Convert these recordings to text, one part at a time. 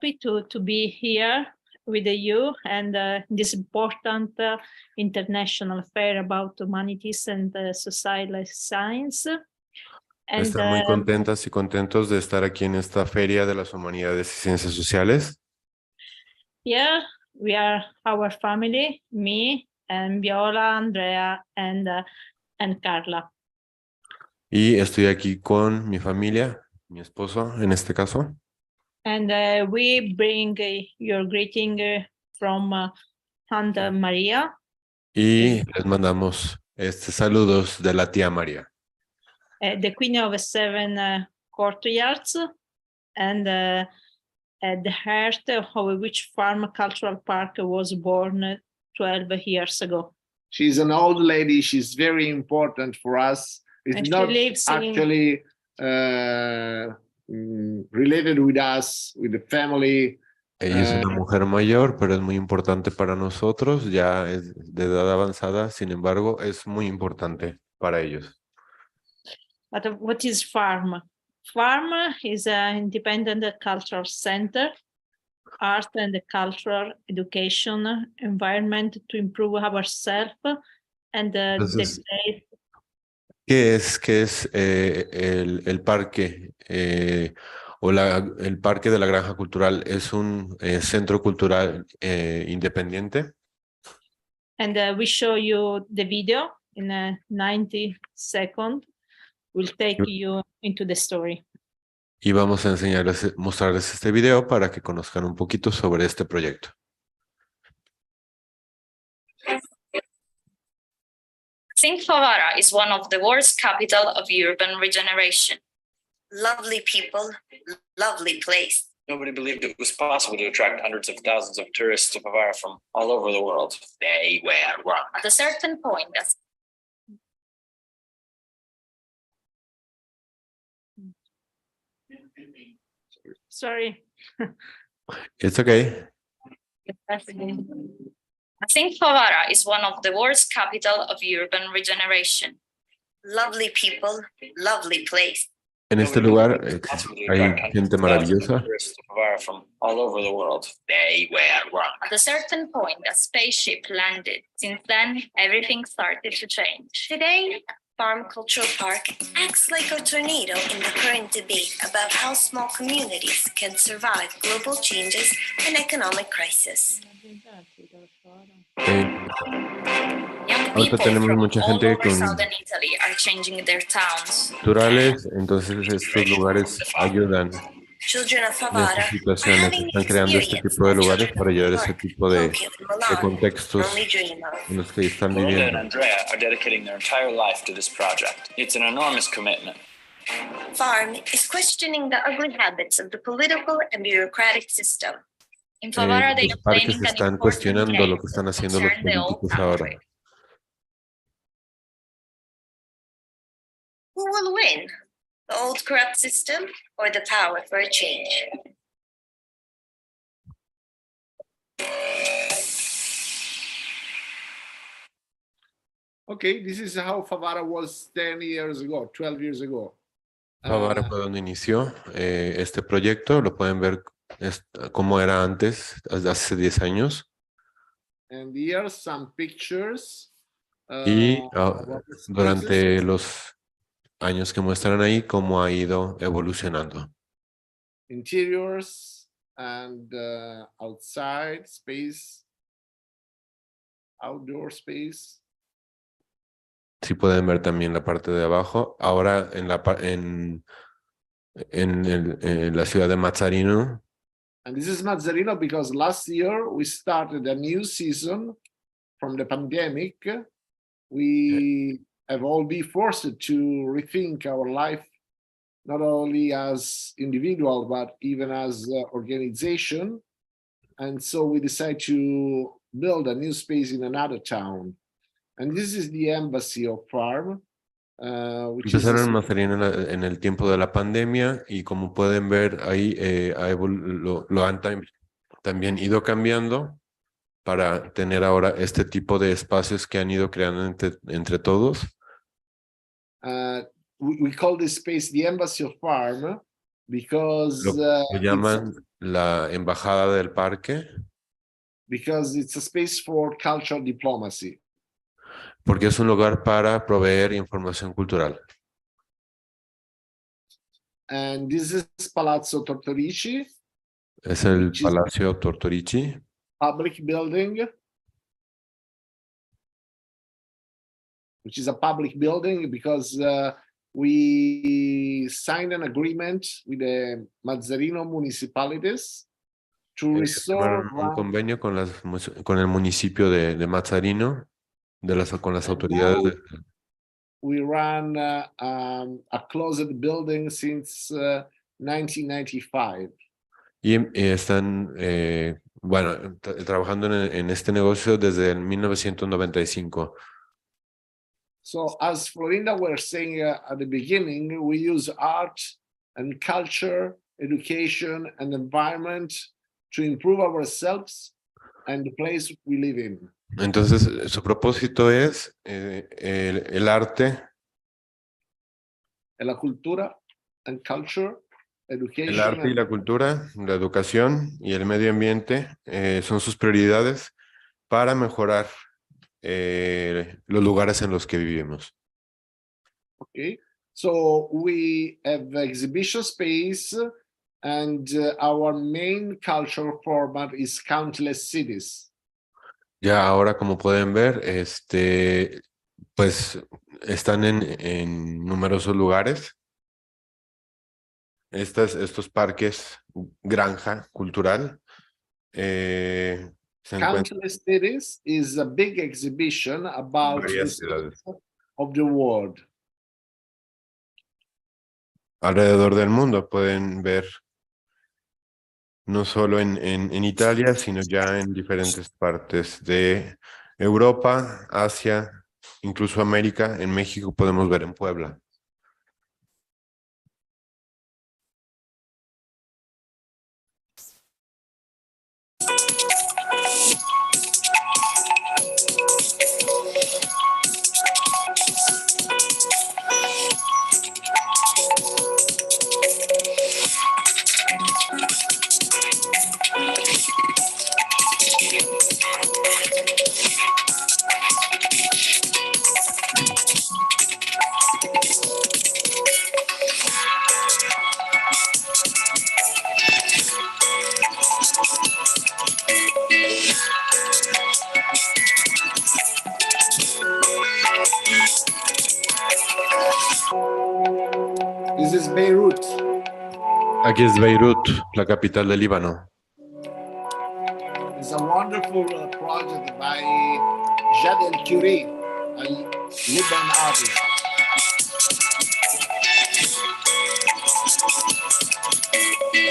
happy to be here with you and this important international fair about humanities and social science. And, Están muy contentas y contentos de estar aquí en esta Feria de las Humanidades y Ciencias Sociales. Yeah, we are our family, me and Viola, Andrea and Carla. Y estoy aquí con mi familia, mi esposo en este caso. And we bring your greeting from Santa Maria. Y les mandamos saludos de la tía María. The Queen of Seven Courtyards, and at the heart of which farm cultural park was born 12 years ago. She's an old lady. She's very important for us. It's And not she lives actually related with us, with the family. Ella es una mujer mayor, pero es muy importante para nosotros. Ya es de edad avanzada, sin embargo, es muy importante para ellos. But what is farm? Farm is an independent cultural center, art and cultural education environment to improve ourselves and Entonces, ¿qué es el parque o el parque de la Granja Cultural? ¿Es un centro cultural independiente? And we show you the video in 90 seconds. We'll take you into the story. Y vamos a mostrarles este video para que conozcan un poquito sobre este proyecto. I think Favara is one of the world's capital of urban regeneration. Lovely people, lovely place. Nobody believed it was possible to attract hundreds of thousands of tourists to Favara from all over the world. They were wrong. At a certain point, Sorry. It's okay. I think Favara is one of the world's capital of urban regeneration. Lovely people, lovely place. En este lugar hay gente maravillosa. From all over the world. They were wrong. At a certain point, a spaceship landed. Since then, everything started to change. Today, Farm Cultural Park acts like a tornado in the current debate about how small communities can survive global changes and economic crisis. Ahorita tenemos mucha gente con culturales, entonces estos lugares ayudan Children of en Favara estas situaciones. Están creando este tipo de lugares para ayudar a ese tipo de contextos en los que están Lola and viviendo. Andrea are dedicating their entire life to this project. It's an enormous commitment. Farm is questioning the ugly habits of the political and bureaucratic system. In Favara, they Los are parques planning an están important cuestionando game lo que están to haciendo los turn the old políticos ahora. country. Who will win? The old corrupt system or the power for a change? Okay, this is how Favara was 10 years ago, 12 years ago. Favara fue donde inició este proyecto. Lo pueden ver cómo era antes, hace 10 años. And here are some pictures. Y about the spaces. durante los años que muestran ahí, cómo ha ido evolucionando. Interiors and outside space, outdoor space. Sí pueden ver también la parte de abajo. Ahora en la ciudad de Mazzarino. And this is Mazzarino because last year we started a new season from the pandemic. We have all been forced to rethink our life, not only as individual, but even as organization. And so we decided to build a new space in another town. And this is the embassy of Farm. Empezaron en Mazzarino en el tiempo de la pandemia y como pueden ver ahí lo han también ido cambiando para tener ahora este tipo de espacios que han ido creando entre todos. We call this space the embassy of Farm because lo llaman la embajada del parque, because it's a space for cultural diplomacy. porque es un lugar para proveer información cultural. And this is Palazzo Tortorici, Es el which is Palacio Tortorici, public building, which is a public building because we signed an agreement with the Mazzarino municipalities to restore un convenio con el municipio de Mazzarino, con las autoridades. We ran a closed building since 1995. Y están, bueno, trabajando en este negocio desde el 1995. So as Florinda were saying at the beginning, we use art and culture, education and environment to improve ourselves and the place we live in. Entonces, su propósito es el arte, La cultura and culture, education. el arte y la cultura, la educación y el medio ambiente son sus prioridades para mejorar los lugares en los que vivimos. Okay, so we have exhibition space and our main cultural format is Countless Cities. Ya ahora, como pueden ver, pues están en numerosos lugares. Estos parques, granja cultural, se encuentran Countless Cities is a big exhibition about the varias cities ciudades of the world. alrededor del mundo. Pueden ver no solo en Italia, sino ya en diferentes partes de Europa, Asia, incluso América. En México podemos ver en Puebla. This is Beirut. Aquí es Beirut, la capital del Líbano. It's a wonderful project by Jad El Curie, a Lebanese artist.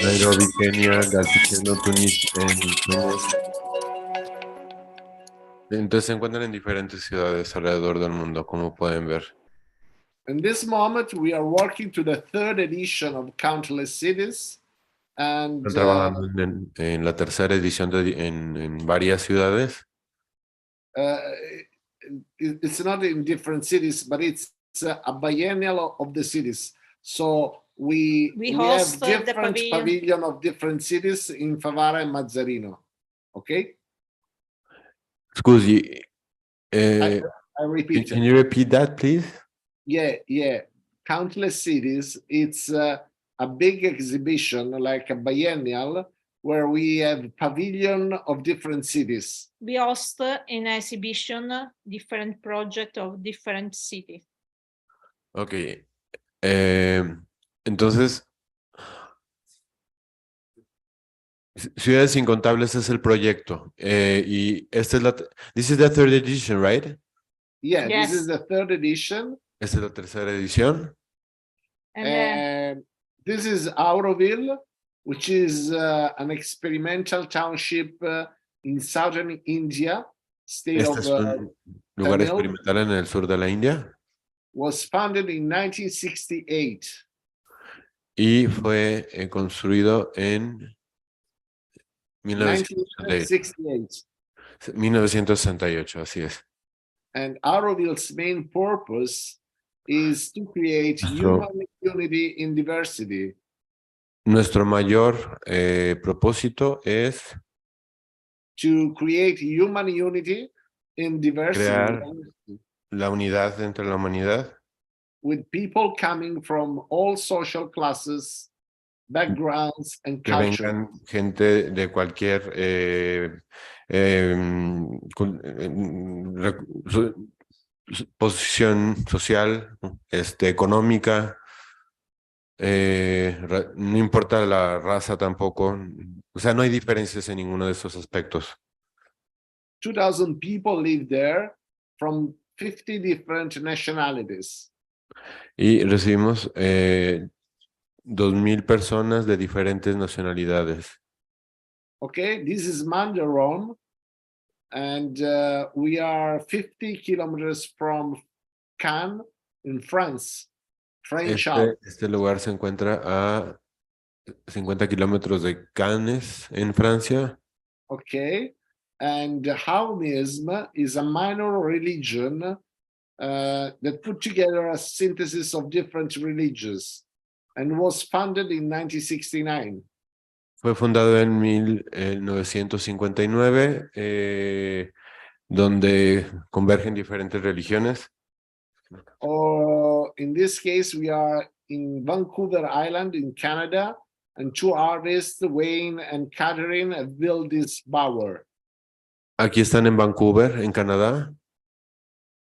Nairobi, Kenia, Galticheno, Túnez, Túnez. Entonces se encuentran en diferentes ciudades alrededor del mundo, como pueden ver. In this moment, we are working to the third edition of Countless Cities, and Están trabajando en la tercera edición en varias ciudades. It's not in different cities, but it's a biennial of the cities. So we have host the different pavilion of different cities in Favara and Mazzarino. Okay? Scusi, I repeat. can you repeat that, please? Yeah. Countless Cities. It's a big exhibition, like a biennial, where we have pavilion of different cities. We host an exhibition, different project of different cities. Ok. Entonces, Ciudades Incontables es el proyecto. Y esta es this is the third edition, right? Yeah, Yes. This is the third edition. Esta es la tercera edición. And This is Auroville, which is an experimental township in southern India, state Este es un lugar Tamil. experimental en el sur de la India. Was founded in 1968. Y fue construido en 1968. 1968, así es. And Auroville's main purpose is to create human unity in diversity. Nuestro mayor propósito es to create human unity in diversity, crear la unidad entre la humanidad, with people coming from all social classes, backgrounds, and que culture. vengan gente de cualquier posición social, económica, no importa la raza tampoco, o sea, no hay diferencias en ninguno de esos aspectos. 2,000 people live there from 50 different nationalities. Y recibimos 2,000 personas de diferentes nacionalidades. Okay, this is Mandaron, and we are 50 kilometers from Cannes in France. French Alps. Este lugar se encuentra a 50 kilómetros de Cannes, en Francia. Okay, and Jainism is a minor religion that put together a synthesis of different religions and was founded in 1969. Fue fundado en 1959, donde convergen diferentes religiones. Or in this case, we are in Vancouver Island in Canada, and two artists, Wayne and Catherine, have built this bower. Aquí están en Vancouver, en Canadá.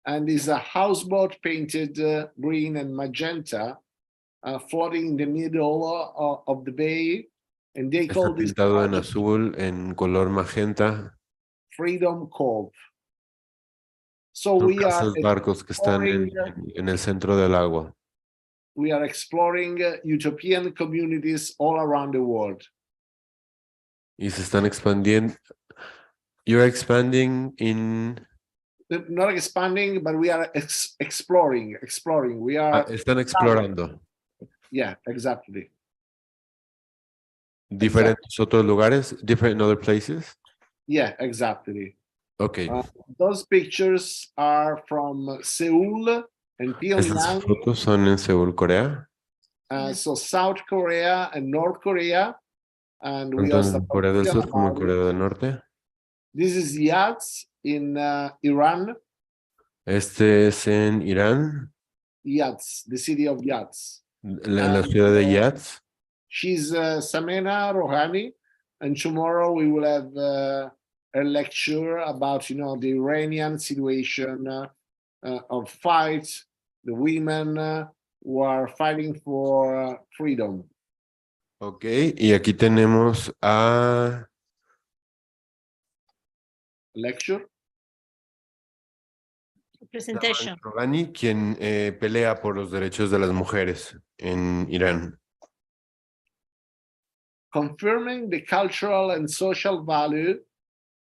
And is a houseboat painted green and magenta, floating in the middle of the bay. And they Está call this pintado en azul, en color magenta. Freedom Cove. So Son we are barcos que están en el centro del agua. we are exploring utopian communities all around the world. Y se están expandiendo. You're expanding in... Not expanding, but we are exploring. We are están explorando. Yeah, exactly. Diferentes otros lugares, different other places. Yeah, exactly. Okay. Those pictures are from Seoul and Estas Pyongyang. fotos son en Seúl, Corea. So South Korea and North Korea. And we Tanto also en Corea del Sur como en Corea del Norte. This is Yazd in Iran. Este es en Irán, Yazd, the city of Yazd. la ciudad de Yazd. She's Samena Rohani, and tomorrow we will have a lecture about, the Iranian situation of fight, the women who are fighting for freedom. Ok, y aquí tenemos a Lecture. Presentation. Rohani, quien pelea por los derechos de las mujeres en Irán. Confirming the cultural and social value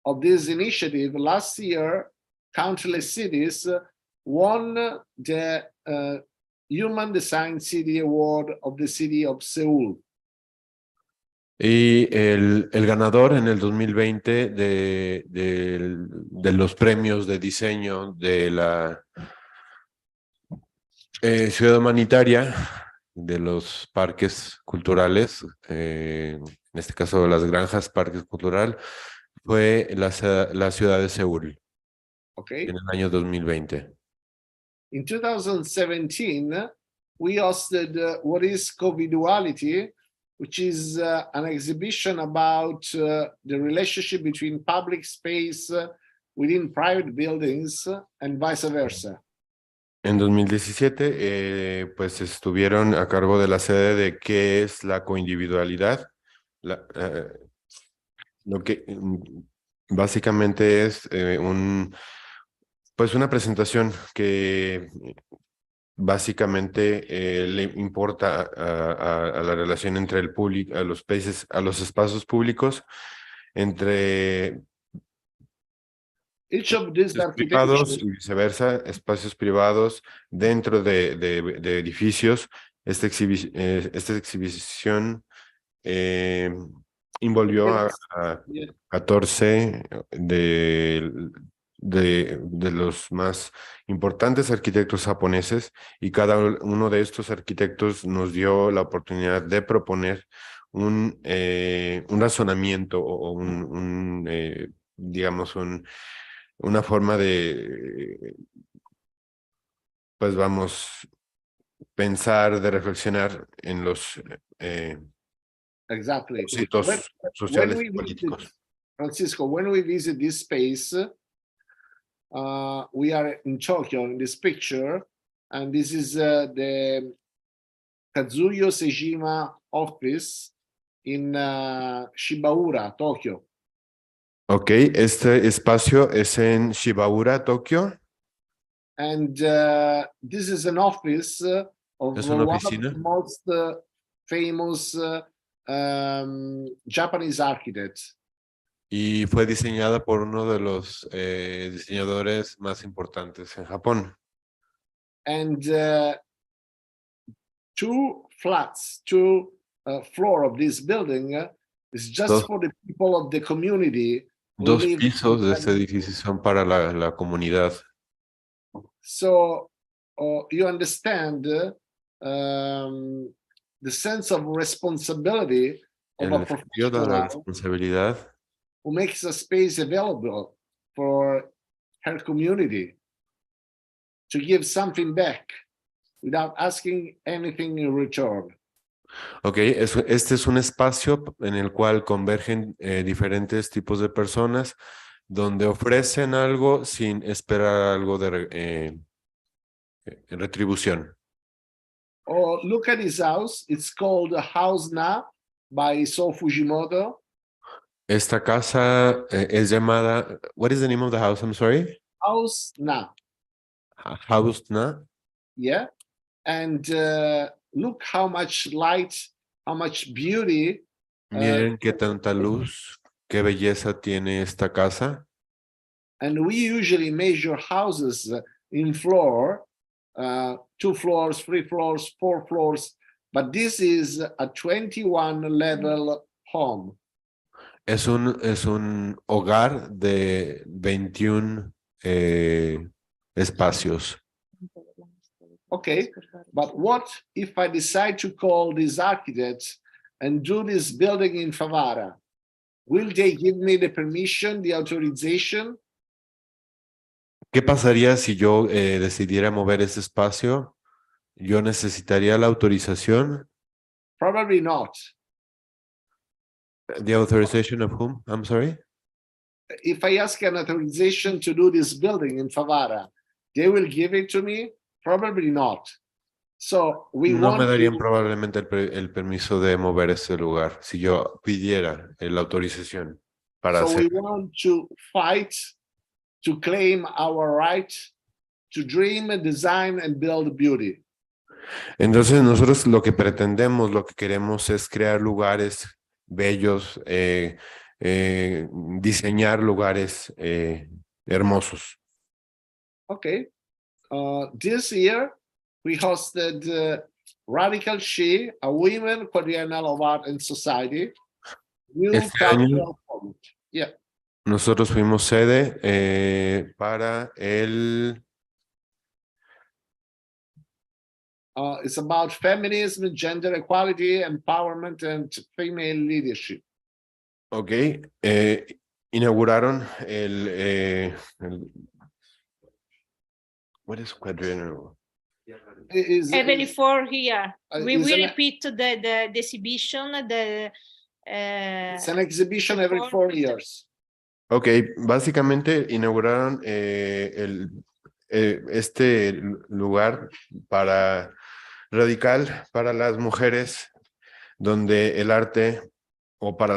of this initiative, last year, countless cities won the Human Design City Award of the city of Seoul. Y el ganador en el 2020 de los premios de diseño de la ciudad humanitaria, de los parques culturales, en este caso las granjas parques cultural, fue la ciudad de Seúl, Okay. en el año 2020. In 2017, we hosted what is Coviduality, which is an exhibition about the relationship between public space within private buildings and vice versa. En 2017, pues estuvieron a cargo de la sede de qué es la coindividualidad. Lo que básicamente es pues una presentación que básicamente le importa a la relación entre el público, a los espacios públicos, entre Each of these privados y viceversa, espacios privados dentro de edificios. Esta exhibición envolvió a 14 de los más importantes arquitectos japoneses, y cada uno de estos arquitectos nos dio la oportunidad de proponer un razonamiento o digamos, una forma de, pues vamos, pensar, de reflexionar en los Exactly. hitos When sociales we y visit, políticos. Francisco, when we visit this space, we are in Tokyo in this picture, and this is the Kazuyo Sejima office in Shibaura, Tokyo. Ok, este espacio es en Shibaura, Tokio. And this is an office of Es una one of oficina. the most famous Japanese architects. Y fue diseñada por uno de los diseñadores más importantes en Japón. And two floor of this building is just for the people of the community who Dos live pisos de este in- edificio son para la comunidad. So you understand the sense of responsibility of a El sentido de la professional responsabilidad who makes a space available for her community to give something back without asking anything in return. Ok, este es un espacio en el cual convergen diferentes tipos de personas donde ofrecen algo sin esperar algo de retribución. Oh, look at his house. It's called House Na by So Fujimoto. Esta casa es llamada, what is the name of the house? I'm sorry. House Na, House Na. yeah. And look how much light, how much beauty. Miren qué tanta luz, qué belleza tiene esta casa. And we usually measure houses in floor, 2 floors, 3 floors, 4 floors, but this is a 21 level home. Es un hogar de 21 espacios. Okay, but what if I decide to call these architects and do this building in Favara? Will they give me the permission, the authorization? ¿Qué pasaría si yo decidiera mover ese espacio? ¿Yo necesitaría la autorización? Probably not. The authorization of whom? I'm sorry? If I ask an authorization to do this building in Favara, they will give it to me? Probably not. So we No me want darían to, probablemente el permiso de mover ese lugar si yo pidiera la autorización para so we hacer. want to fight to claim our right to dream, design, and build beauty. Entonces nosotros lo que pretendemos, lo que queremos es crear lugares bellos, diseñar lugares hermosos. Okay. This year we hosted Radical She, a women quadriennial of art and society. New Este año cultural format. Yeah. nosotros fuimos sede para el... It's about feminism, gender equality, empowerment, and female leadership. Ok, inauguraron what is quadrennial? Every 4 years, we is repeat the exhibition. It's an exhibition every 4 years. Ok, básicamente inauguraron este lugar radical para las mujeres, donde el arte, o para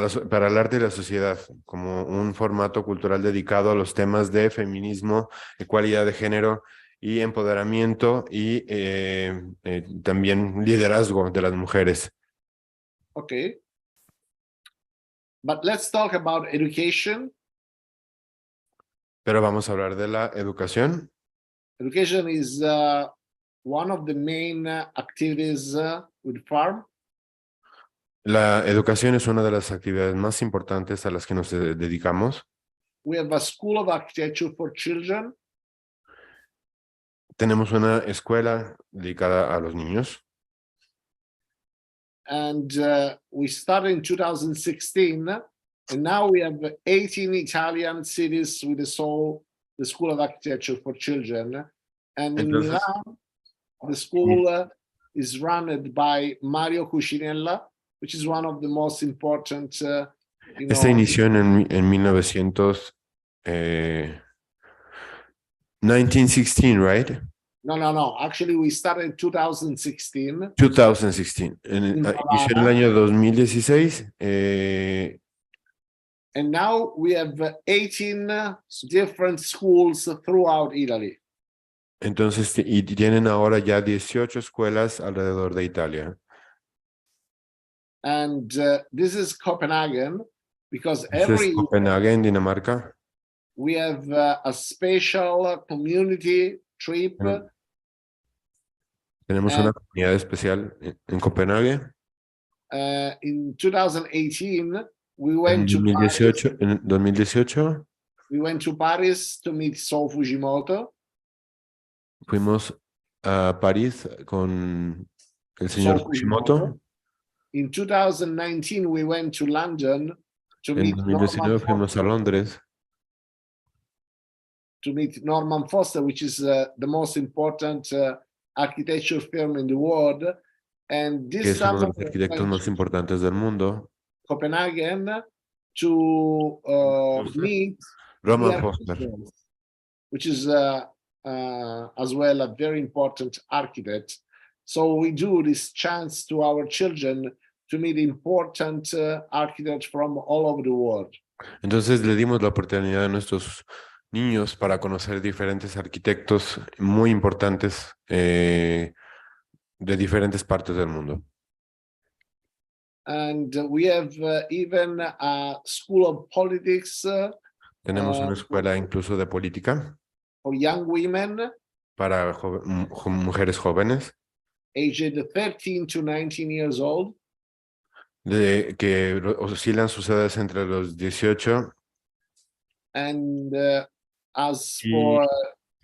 el arte y la sociedad, como un formato cultural dedicado a los temas de feminismo, ecualidad de género y empoderamiento y también liderazgo de las mujeres. Okay. But let's talk about education. Pero vamos a hablar de la educación. Education is one of the main activities with farm. La educación es una de las actividades más importantes a las que nos dedicamos. We have a school of architecture for children. Tenemos una escuela dedicada a los niños. and we started in 2016, and now we have 18 Italian cities with the School of Architecture for Children. And in Entonces, Milan, the school is run by Mario Cucinella, which is one of the most important, Esta inició en 1916, right? No. Actually, we started in 2016. 2016. Inició en el año 2016. And now we have 18 different schools throughout Italy. Entonces, y tienen ahora ya 18 escuelas alrededor de Italia. And this is Copenhagen, because Este es every Copenhague, en Dinamarca. we have a special community trip. Tenemos una comunidad especial en Copenhague. In 2018, we En went to Paris. 2018 We went to Paris to meet Saul Fujimoto. fuimos a París con el señor Saul Fujimoto. In 2019, we went to London to En meet 2019 fuimos a Londres Norman Foster, which is the most important architecture firm in the world. And que this es uno de summer los we arquitectos went más to importantes del mundo. Copenhagen to meet Roman the Foster, architects, which is as well a very important architect. So we do this chance to our children to meet important architects from all over the world. Entonces le dimos la oportunidad a nuestros niños para conocer diferentes arquitectos muy importantes de diferentes partes del mundo. And we have even a school of politics Tenemos una escuela incluso de política for young women para mujeres jóvenes aged 13 to 19 years old. que oscilan sus edades entre los 18 And as for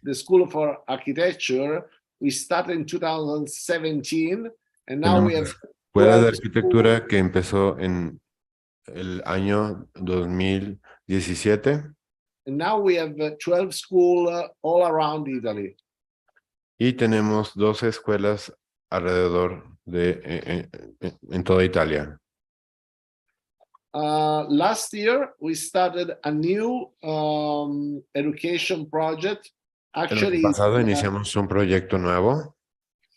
the School for Architecture, we started in 2017, and now we have escuela de 12 arquitectura que empezó en el año 2017 and now we have 12 schools all around Italy. y tenemos 12 escuelas alrededor de en toda Italia. Last year, we started a new education project. El Actually, año pasado iniciamos un proyecto nuevo,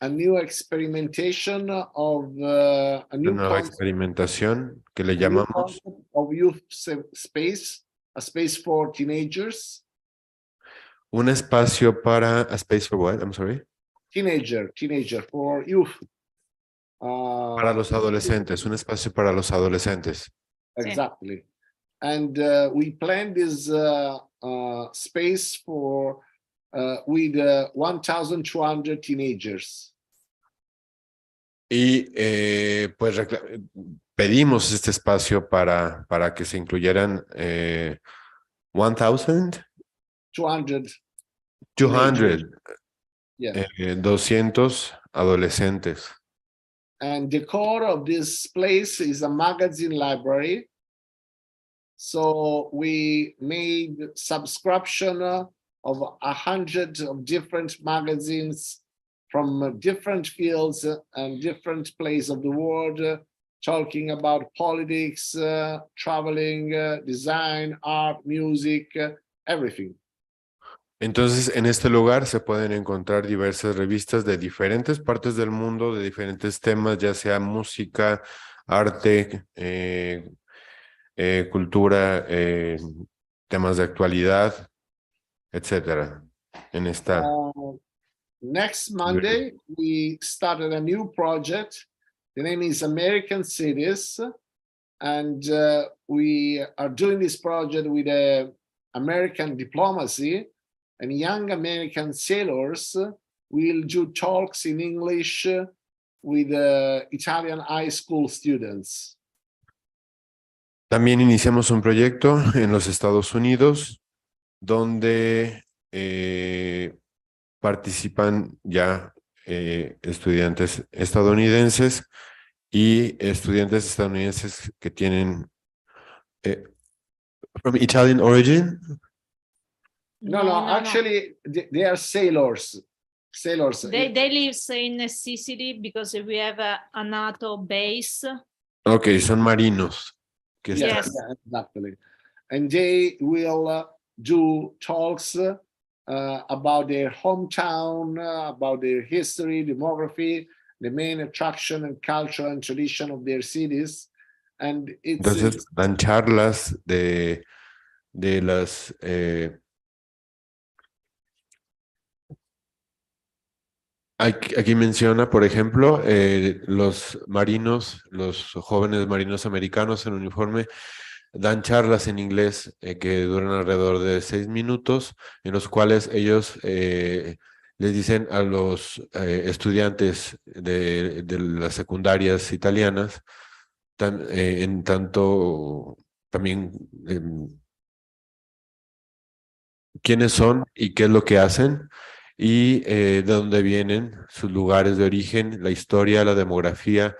a new experimentation of a una new nueva concept, experimentación que le a new llamamos concept of youth space, a space for teenagers. un espacio para a space for what? I'm sorry. Teenager for youth. Para los adolescentes, un espacio para los adolescentes. Exactly. And we planned this space for with 1,200 teenagers. Y pues pedimos este espacio para que se incluyeran 1,200 Yes. 200 adolescentes. And the core of this place is a magazine library. So we made subscription of 100 of different magazines from different fields and different places of the world, talking about politics, traveling, design, art, music, everything. Entonces, en este lugar se pueden encontrar diversas revistas de diferentes partes del mundo, de diferentes temas, ya sea música, arte, cultura, temas de actualidad, etcétera. En esta. Next Monday, we started a new project. The name is American Cities. And we are doing this project with American diplomacy. And young American sailors will do talks in English with Italian high school students. También iniciamos un proyecto en los Estados Unidos donde participan ya estudiantes estadounidenses y estudiantes estadounidenses que tienen from Italian origin. No, actually, they are sailors. Sailors. They live in Sicily because we have a NATO base. Okay, son marinos. Que Yes, están. yeah, exactly. And they will do talks about their hometown, about their history, demography, the main attraction and culture and tradition of their cities. And Entonces dan charlas de las aquí menciona, por ejemplo, los marinos, los jóvenes marinos americanos en uniforme dan charlas en inglés que duran alrededor de 6 minutos, en los cuales ellos les dicen a los estudiantes de las secundarias italianas, en tanto también quiénes son y qué es lo que hacen, y de dónde vienen, sus lugares de origen, la historia, la demografía,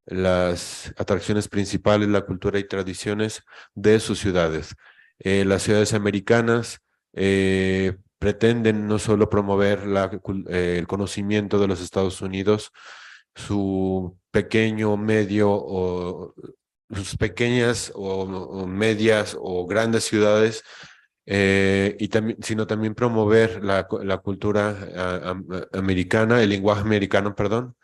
las atracciones principales, la cultura y tradiciones de sus ciudades. Las ciudades americanas pretenden no solo promover el conocimiento de los Estados Unidos, su pequeño, medio o sus pequeñas o medias o grandes ciudades, y también, sino también promover la cultura americana, el lenguaje americano, perdón,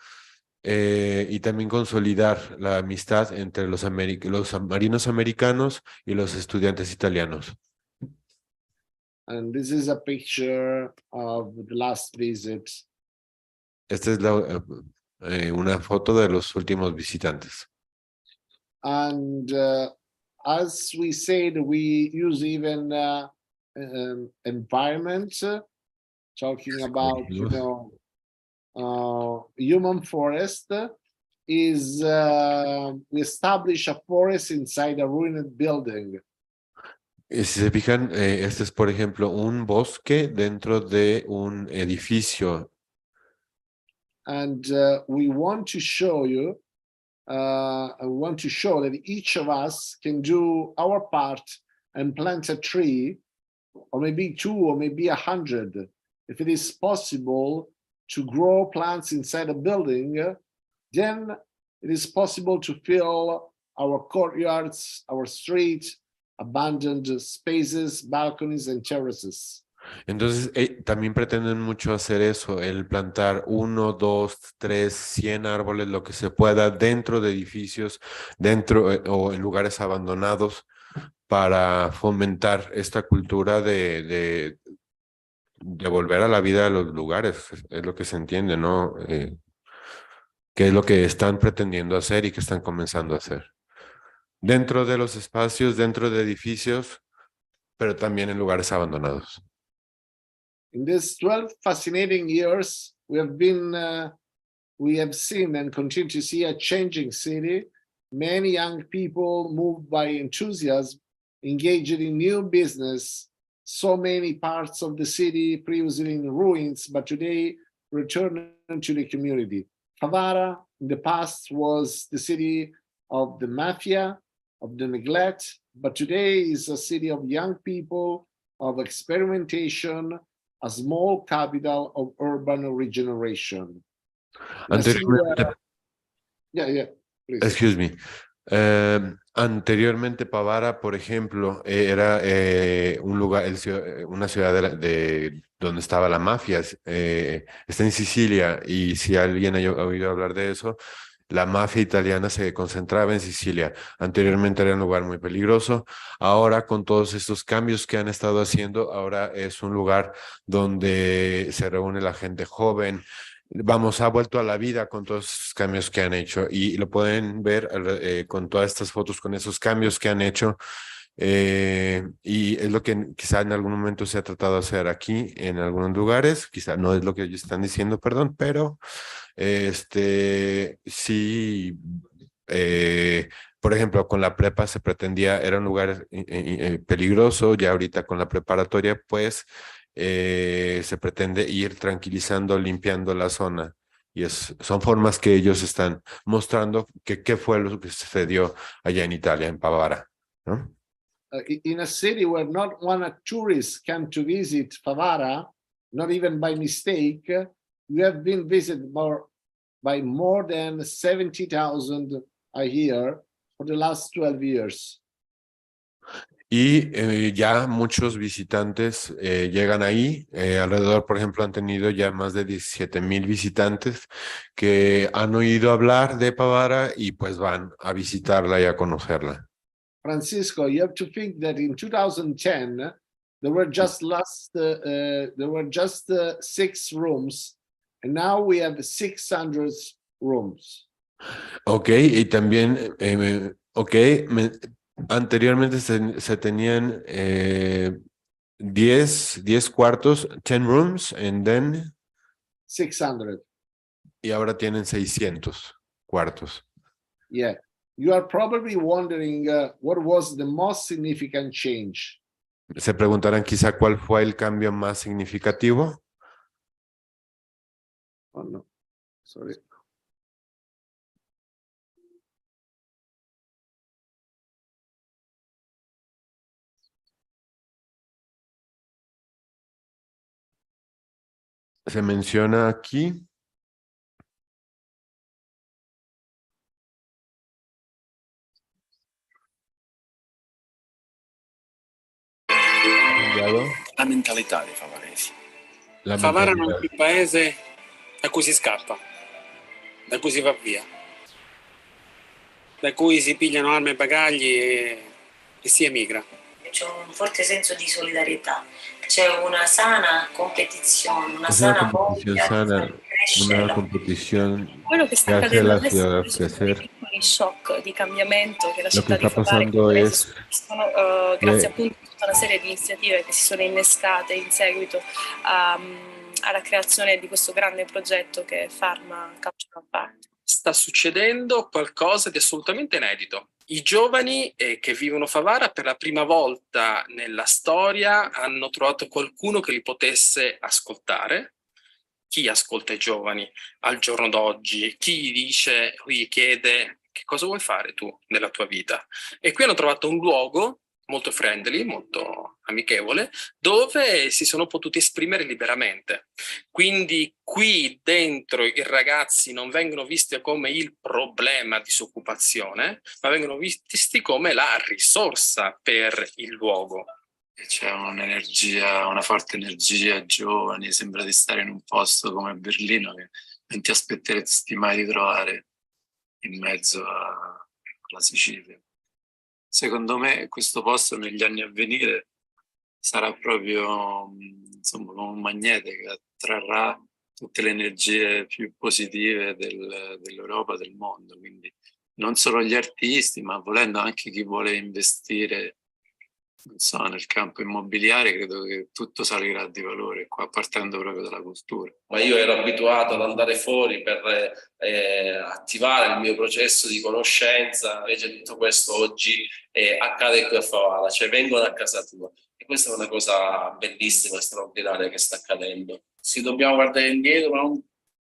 y también consolidar la amistad entre los marinos americanos y los estudiantes italianos. And this is a picture of the last visit. Esta es una foto de los últimos visitantes. And as we said, we use even environment, talking about, human forest is we establish a forest inside a ruined building. Si se fijan, este es, por ejemplo, un bosque dentro de un edificio. And we want to show you, I want to show that each of us can do our part and plant a tree, or maybe 2, or maybe 100. If it is possible to grow plants inside a building, then it is possible to fill our courtyards, our streets, abandoned spaces, balconies, and terraces. Entonces, también pretenden mucho hacer eso, el plantar 1, 2, 3, 100 árboles, lo que se pueda dentro de edificios, dentro o en lugares abandonados, para fomentar esta cultura de volver a la vida a los lugares. Es lo que se entiende, ¿no? Que es lo que están pretendiendo hacer y que están comenzando a hacer. Dentro de los espacios, dentro de edificios, pero también en lugares abandonados. In these 12 fascinating years, we have seen and continue to see a changing city. Many young people moved by enthusiasm, engaged in new business. So many parts of the city previously in ruins, but today return to the community. Favara in the past was the city of the mafia, of the neglect, but today is a city of young people, of experimentation, a small capital of urban regeneration. Anteriormente, Please. excuse me. Anteriormente Pavara, por ejemplo, era un lugar, una ciudad de donde estaba la mafia. Está en Sicilia, y si alguien ha oído hablar de eso, la mafia italiana se concentraba en Sicilia. Anteriormente era un lugar muy peligroso. Ahora, con todos estos cambios que han estado haciendo, ahora es un lugar donde se reúne la gente joven. Vamos, ha vuelto a la vida con todos esos cambios que han hecho, y lo pueden ver con todas estas fotos, con esos cambios que han hecho. Y es lo que quizá en algún momento se ha tratado de hacer aquí en algunos lugares. Quizá no es lo que ellos están diciendo, perdón, pero sí, por ejemplo, con la prepa se pretendía, era un lugar peligroso. Ya ahorita con la preparatoria, pues se pretende ir tranquilizando, limpiando la zona Y son formas que ellos están mostrando qué fue lo que sucedió allá en Italia, en Favara, ¿no? In a city where not one tourist came to visit Favara, not even by mistake, we have been visited by more than 70,000 a year for the last 12 years. Y ya muchos visitantes llegan ahí, alrededor, por ejemplo, han tenido ya más de 17,000 visitantes que han oído hablar de Favara y pues van a visitarla y a conocerla. Francisco, you have to think that in 2010, there were just 6 rooms, and now we have 600 rooms. Ok, y también, anteriormente se tenían 10 cuartos, 10 rooms, and then 600. y ahora tienen 600 cuartos. Yeah. You are probably wondering what was the most significant change. Se preguntarán quizá cuál fue el cambio más significativo. Oh, no. Sorry. Se menciona aquí la mentalità dei favaresi. la Favara non è mentalidad. più paese da cui si scappa, da cui si va via, da cui si pigliano armi e bagagli e si emigra. C'è un forte senso di solidarietà, c'è una sana competizione, una Es sana una competición voglia sana, di crescere. una competición Quello che que sta hace accadendo la adesso ciudad sono crecer. dei piccoli shock di cambiamento che la Lo que città di está Favara pasando es sono grazie que appunto a tutta una serie di iniziative che si sono innescate in seguito alla creazione di questo grande progetto che è Pharma Cultural Park. Sta succedendo qualcosa di assolutamente inedito. I giovani che vivono Favara per la prima volta nella storia hanno trovato qualcuno che li potesse ascoltare. Chi ascolta i giovani al giorno d'oggi? Chi gli chiede che cosa vuoi fare tu nella tua vita? E qui hanno trovato un luogo molto friendly, molto amichevole, dove si sono potuti esprimere liberamente. Quindi qui dentro i ragazzi non vengono visti come il problema di disoccupazione, ma vengono visti come la risorsa per il luogo. C'è un'energia, una forte energia, giovani, sembra di stare in un posto come Berlino che non ti aspetteresti mai di trovare in mezzo alla Sicilia. Secondo me questo posto negli anni a venire sarà proprio insomma, un magnete che attrarrà tutte le energie più positive dell'Europa, del mondo, quindi non solo gli artisti, ma volendo anche chi vuole investire, non so, nel campo immobiliare, credo che tutto salirà di valore qua, partendo proprio dalla cultura. Ma io ero abituato ad andare fuori per attivare il mio processo di conoscenza, invece tutto questo oggi accade qui a Favara, cioè vengono a casa tua. E questa è una cosa bellissima e straordinaria che sta accadendo. Se dobbiamo guardare indietro, ma non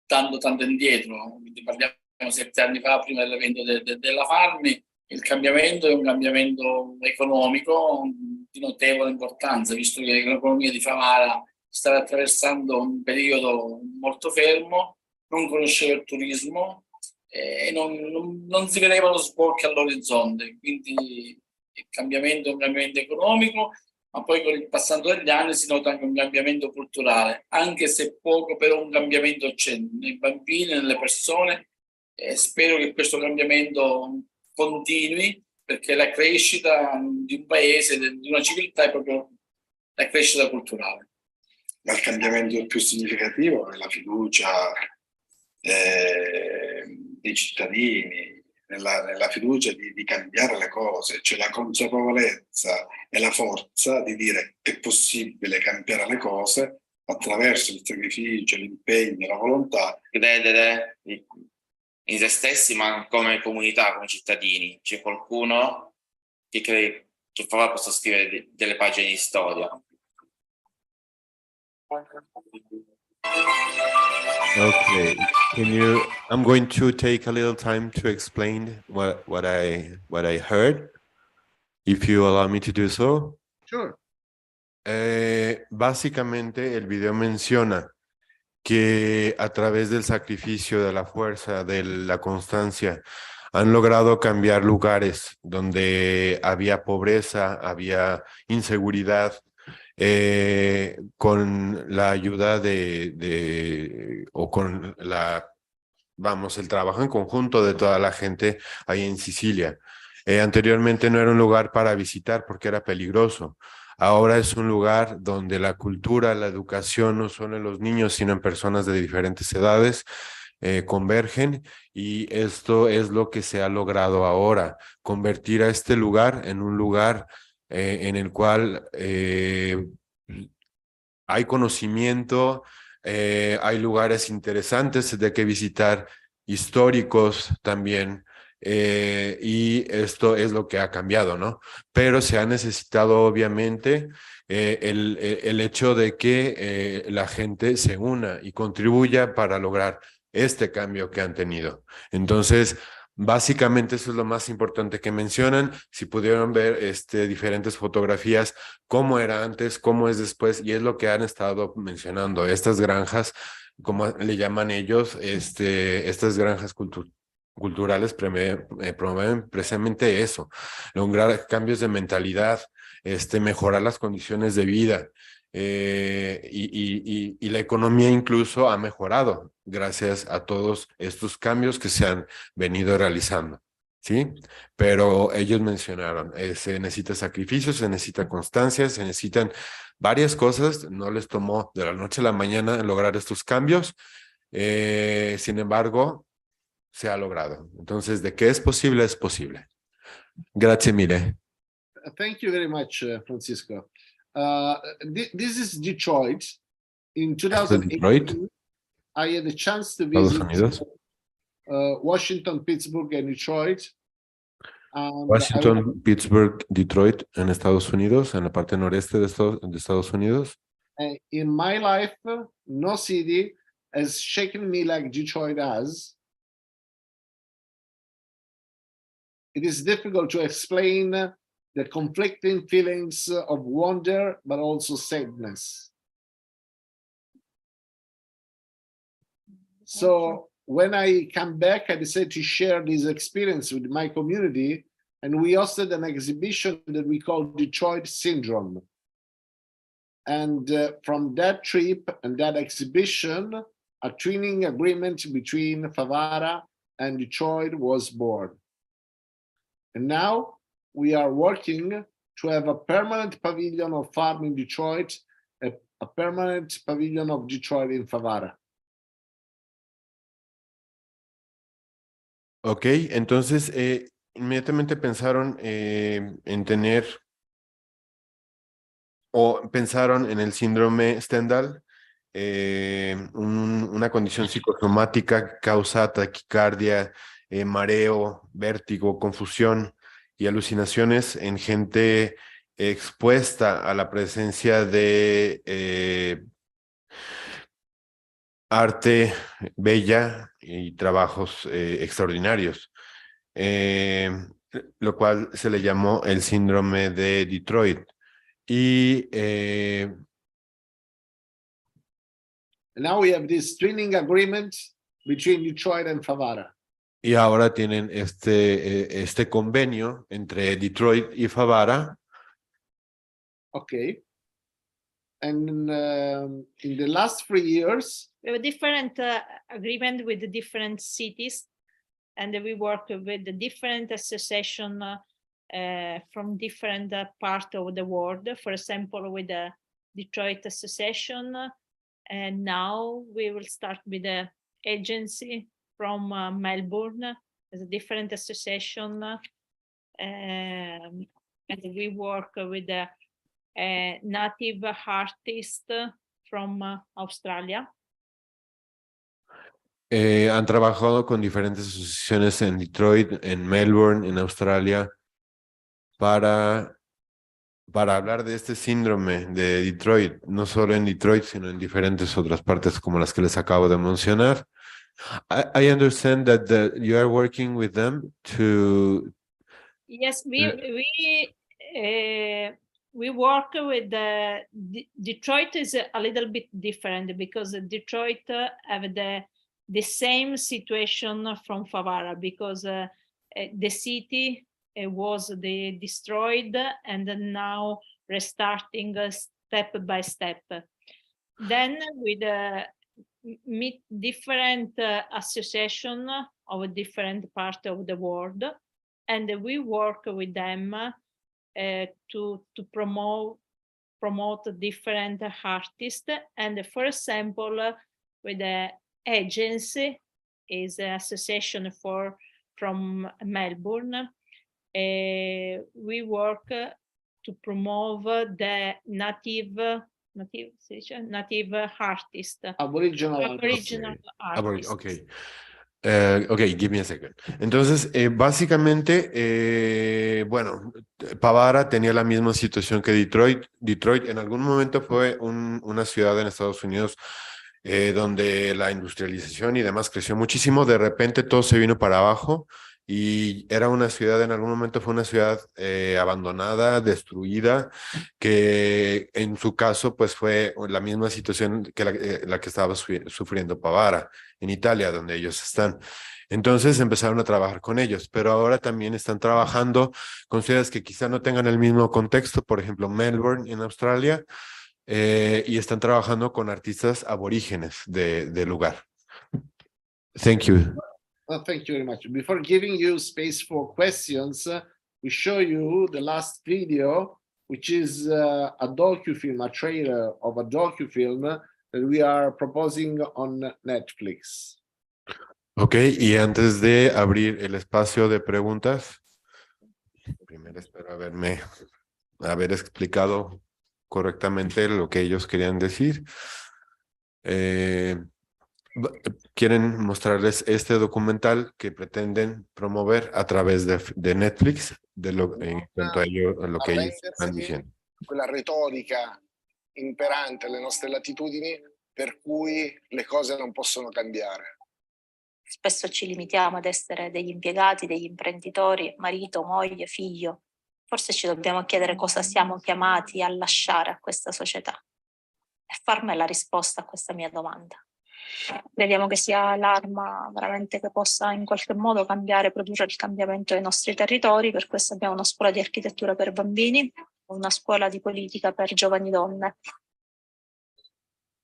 tanto indietro, quindi parliamo 7 anni fa, prima dell'evento della Farmi, il cambiamento è un cambiamento economico di notevole importanza, visto che l'economia di Favara stava attraversando un periodo molto fermo, non conosceva il turismo e non si vedevano sbocchi all'orizzonte, quindi il cambiamento è un cambiamento economico, ma poi con il passando degli anni si nota anche un cambiamento culturale, anche se poco, però un cambiamento c'è nei bambini, nelle persone, e spero che questo cambiamento continui, perché la crescita di un paese, di una civiltà, è proprio la crescita culturale. Ma il cambiamento più significativo è la fiducia dei cittadini, nella fiducia di cambiare le cose, cioè la consapevolezza e la forza di dire che è possibile cambiare le cose attraverso il sacrificio, l'impegno, la volontà. Credere in se stessi, ma come comunità, come cittadini. C'è qualcuno che Favara possa scrivere delle pagine di storia. Okay, I'm going to take a little time to explain what I heard, if you allow me to do so. Sure. Básicamente el video menciona que a través del sacrificio, de la fuerza, de la constancia, han logrado cambiar lugares donde había pobreza, había inseguridad, con la ayuda o con el trabajo en conjunto de toda la gente ahí en Sicilia. Anteriormente no era un lugar para visitar porque era peligroso. Ahora es un lugar donde la cultura, la educación, no solo en los niños, sino en personas de diferentes edades, convergen, y esto es lo que se ha logrado ahora, convertir a este lugar en un lugar en el cual hay conocimiento, hay lugares interesantes de que visitar, históricos también, y esto es lo que ha cambiado, ¿no? Pero se ha necesitado obviamente el hecho de que la gente se una y contribuya para lograr este cambio que han tenido. Entonces, básicamente eso es lo más importante que mencionan. Si pudieron ver diferentes fotografías, cómo era antes, cómo es después, y es lo que han estado mencionando. Estas granjas, como le llaman ellos, estas granjas culturales promueven precisamente eso, lograr cambios de mentalidad, mejorar las condiciones de vida. Y la economía incluso ha mejorado gracias a todos estos cambios que se han venido realizando, ¿sí? Pero ellos mencionaron, se necesita sacrificio, se necesita constancia, se necesitan varias cosas. No les tomó de la noche a la mañana lograr estos cambios, sin embargo, se ha logrado. Entonces, ¿de qué es posible? Es posible. Grazie mille. Thank you very much, Francisco. This is Detroit. In 2018, I had a chance to visit Washington, Pittsburgh, and Detroit. Washington, Pittsburgh, Detroit, en Estados Unidos, en la parte noreste de Estados Unidos. In my life, no city has shaken me like Detroit has. It is difficult to explain the conflicting feelings of wonder, but also sadness. So when I come back, I decided to share this experience with my community, and we hosted an exhibition that we call Detroit Syndrome. And from that trip and that exhibition, a twinning agreement between Favara and Detroit was born. And now we are working to have a permanent pavilion of farm in Detroit, a permanent pavilion of Detroit in Favara. Ok, entonces inmediatamente pensaron en tener, o pensaron en el síndrome Stendhal, una condición psicosomática que causa taquicardia, mareo, vértigo, confusión y alucinaciones en gente expuesta a la presencia de arte bella y trabajos extraordinarios, lo cual se le llamó el síndrome de Detroit. Y now we have this twinning agreement between Detroit and Favara. Y ahora tienen este convenio entre Detroit y Favara. Okay. And in the last 3 years, we have a different agreement with the different cities, and we work with the different associations from different parts of the world. For example, with the Detroit Association, and now we will start with the agency from Melbourne as a different association, and we work with the native artist from Australia. Han trabajado con diferentes asociaciones en Detroit, en Melbourne, en Australia, para para hablar de este síndrome de Detroit, no solo en Detroit, sino en diferentes otras partes como las que les acabo de mencionar. I understand that you are working with them to... Yes, we work with Detroit is a little bit different because Detroit have the same situation from Favara because the city was destroyed and now restarting step by step. Then with meet different association of different part of the world, and we work with them to promote different artists. And for example, with the agency is an association from Melbourne. We work to promote the native artist. Aboriginal artist. Okay. Ok, give me a second. Entonces, básicamente, bueno, Pavara tenía la misma situación que Detroit. Detroit en algún momento fue una ciudad en Estados Unidos donde la industrialización y demás creció muchísimo. De repente todo se vino para abajo y era una ciudad, en algún momento fue una ciudad abandonada, destruida, que en su caso pues fue la misma situación que la que estaba sufriendo Pavara en Italia, donde ellos están. Entonces empezaron a trabajar con ellos, pero ahora también están trabajando con ciudades que quizá no tengan el mismo contexto, por ejemplo Melbourne en Australia, y están trabajando con artistas aborígenes del lugar. Thank you. Well, thank you very much. Before giving you space for questions, we show you the last video, which is a docufilm, a trailer of a docufilm that we are proposing on Netflix. Ok, y antes de abrir el espacio de preguntas, primero espero haber explicado correctamente lo que ellos querían decir. Quieren mostrarles este documental que pretenden promover a través de Netflix, en cuanto a lo que ellos están diciendo. Quella retorica imperante alle nostre latitudini per cui le cose non possono cambiare. Spesso ci limitiamo ad essere degli impiegati, degli imprenditori, marito, moglie, figlio. Forse ci dobbiamo chiedere cosa siamo chiamati a lasciare a questa società e farmi la risposta a questa mia domanda. Crediamo che sia l'arma veramente che possa in qualche modo produrre il cambiamento dei nostri territori. Per questo abbiamo una scuola di architettura per bambini, una scuola di politica per giovani donne.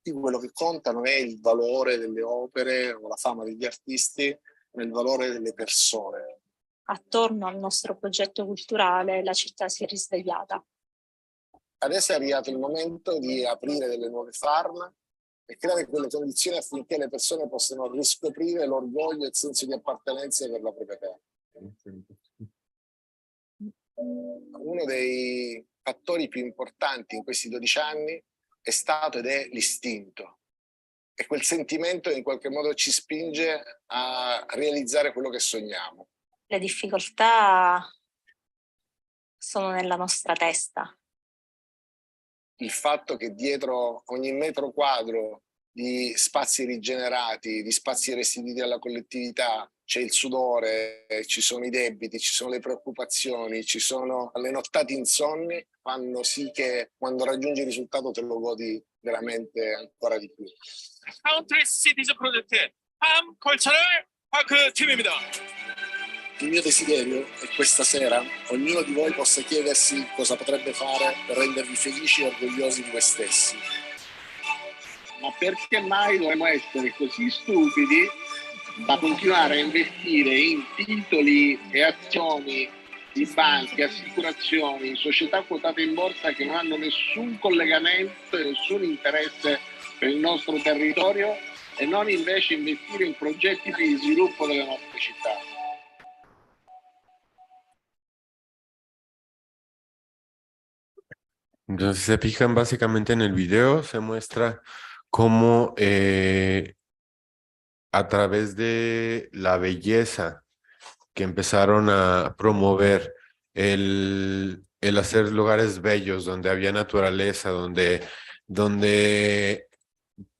Quello che conta non è il valore delle opere o la fama degli artisti, ma il valore delle persone. Attorno al nostro progetto culturale la città si è risvegliata. Adesso è arrivato il momento di aprire delle nuove farm e creare quelle condizioni affinché le persone possano riscoprire l'orgoglio e il senso di appartenenza per la propria terra. Uno dei fattori più importanti in questi 12 anni è stato ed è l'istinto. È quel sentimento che in qualche modo ci spinge a realizzare quello che sogniamo. Le difficoltà sono nella nostra testa. Il fatto che dietro ogni metro quadro di spazi rigenerati, di spazi restituiti alla collettività, c'è il sudore, ci sono i debiti, ci sono le preoccupazioni, ci sono le nottate insonni, fanno sì che quando raggiungi il risultato te lo godi veramente ancora di più. 카운트리 시티즈 프로젝트 함 컬처럴 파크 팀입니다. Il mio desiderio è che questa sera ognuno di voi possa chiedersi cosa potrebbe fare per rendervi felici e orgogliosi di voi stessi. Ma perché mai dovremmo essere così stupidi da continuare a investire in titoli e azioni di banche, assicurazioni, società quotate in borsa che non hanno nessun collegamento e nessun interesse per il nostro territorio e non invece investire in progetti di sviluppo delle nostre città? Entonces, se fijan básicamente en el video, se muestra cómo a través de la belleza que empezaron a promover el hacer lugares bellos, donde había naturaleza, donde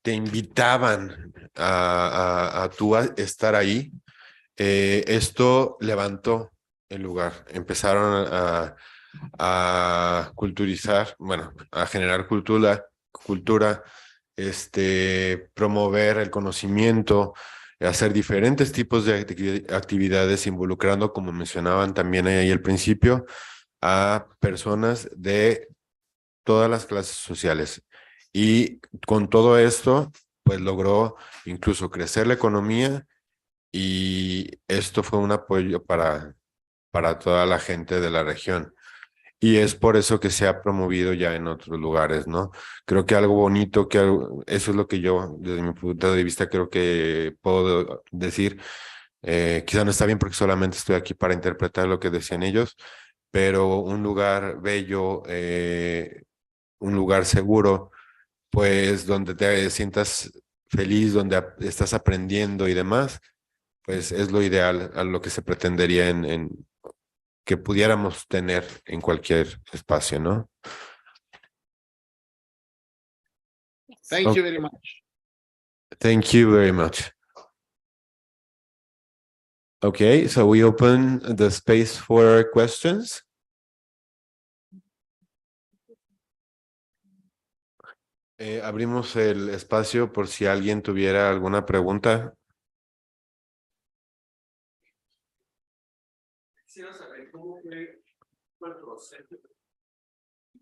te invitaban a tú a estar ahí, esto levantó el lugar. Empezaron a culturizar, bueno, a generar cultura, promover el conocimiento, hacer diferentes tipos de actividades, involucrando, como mencionaban también ahí al principio, a personas de todas las clases sociales. Y con todo esto, pues logró incluso crecer la economía, y esto fue un apoyo para toda la gente de la región. Y es por eso que se ha promovido ya en otros lugares, ¿no? Creo que algo bonito, eso es lo que yo, desde mi punto de vista, creo que puedo decir. Quizá no está bien porque solamente estoy aquí para interpretar lo que decían ellos, pero un lugar bello, un lugar seguro, pues donde te sientas feliz, donde estás aprendiendo y demás, pues es lo ideal, a lo que se pretendería en que pudiéramos tener en cualquier espacio, ¿no? Thank you very much. Thank you very much. Okay, so we open the space for questions. Abrimos el espacio por si alguien tuviera alguna pregunta. Quisiera saber cómo fue el proceso.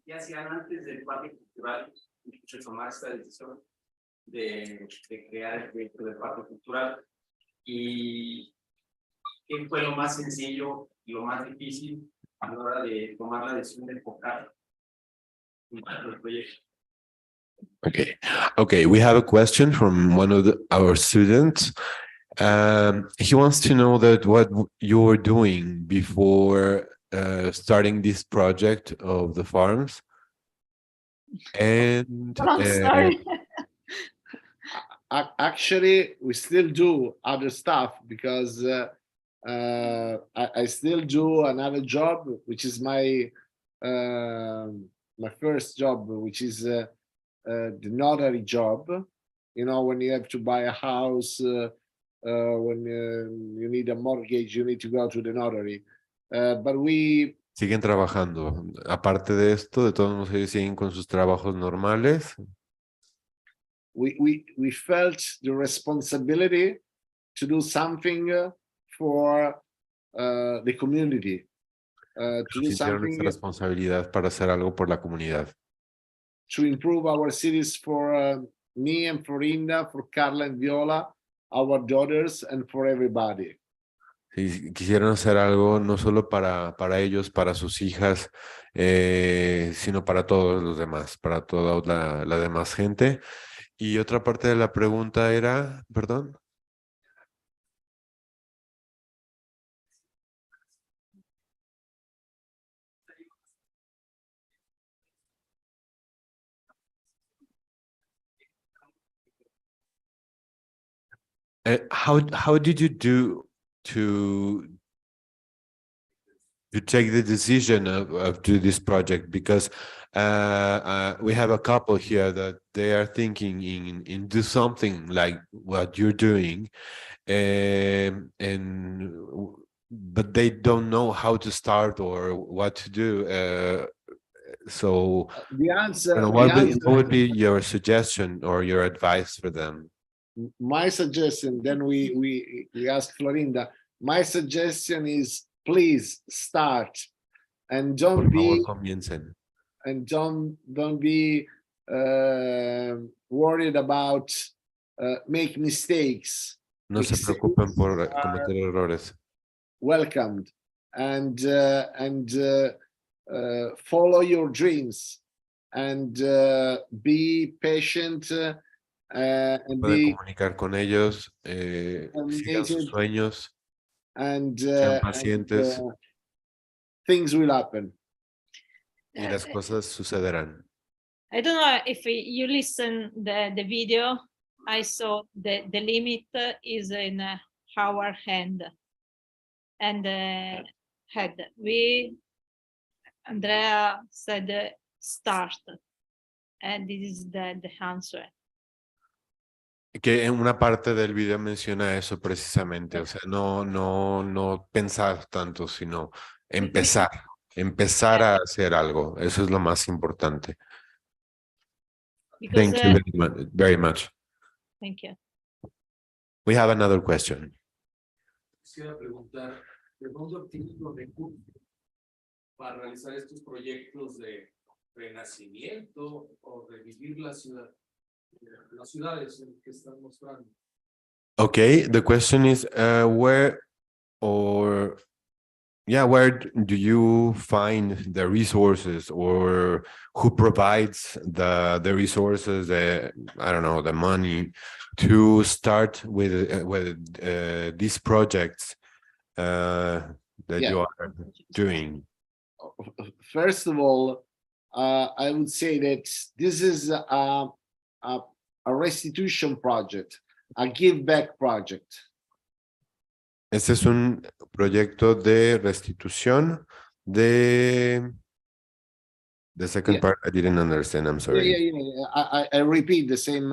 ¿Qué hacían antes del parque cultural de tomar esta decisión de crear el proyecto del parque cultural? ¿Y qué fue lo más sencillo y lo más difícil a la hora de tomar la decisión de enfocar el proyecto? Okay, we have a question from one of our students. He wants to know that what you were doing before starting this project of the farms. And I'm sorry. Actually, we still do other stuff because I still do another job, which is my first job, which is the notary job. You know, when you have to buy a house, when you need a mortgage, you need to go to the notary. But we siguen trabajando. Aparte de esto, de todos modos, ellos siguen con sus trabajos normales. We felt the responsibility to do something for the community. To do sintieron esa something responsabilidad para hacer algo por la comunidad. to improve our cities for me and for Inda, for Carla and Viola, our daughters, and for everybody. Sí, quisieron hacer algo no solo para ellos, para sus hijas, sino para todos los demás, para toda la demás gente. Y otra parte de la pregunta era, perdón. How did you do to take the decision of do this project? Because we have a couple here that they are thinking in do something like what you're doing, but they don't know how to start or what to do. So The answer, what would be your suggestion or your advice for them? My suggestion, then we ask Florinda, my suggestion is please start and don't be worried about make mistakes. No se preocupen por cometer errores. Welcomed and follow your dreams and be patient. Pueden comunicar con ellos, sigan sus sueños, sean pacientes, things will happen. Y las cosas sucederán. I don't know if you listen the video. I saw the limit is in our hand and head. Andrea said start, and this is the answer. Que en una parte del video menciona eso precisamente, o sea, no pensar tanto, sino empezar a hacer algo. Eso es lo más importante. Because, Thank you very much. Thank you. We have another question. Quisiera preguntar, ¿de dónde obtienes los recursos para realizar estos proyectos de renacimiento o revivir la ciudad, las ciudades que están mostrando? Okay, the question is where do you find the resources, or who provides the resources, I don't know, the money to start with these projects that you are doing? First of all, I would say that this is a restitution project, a give back project. Este es un proyecto de restitución the second part I didn't understand, I'm sorry. I repeat the same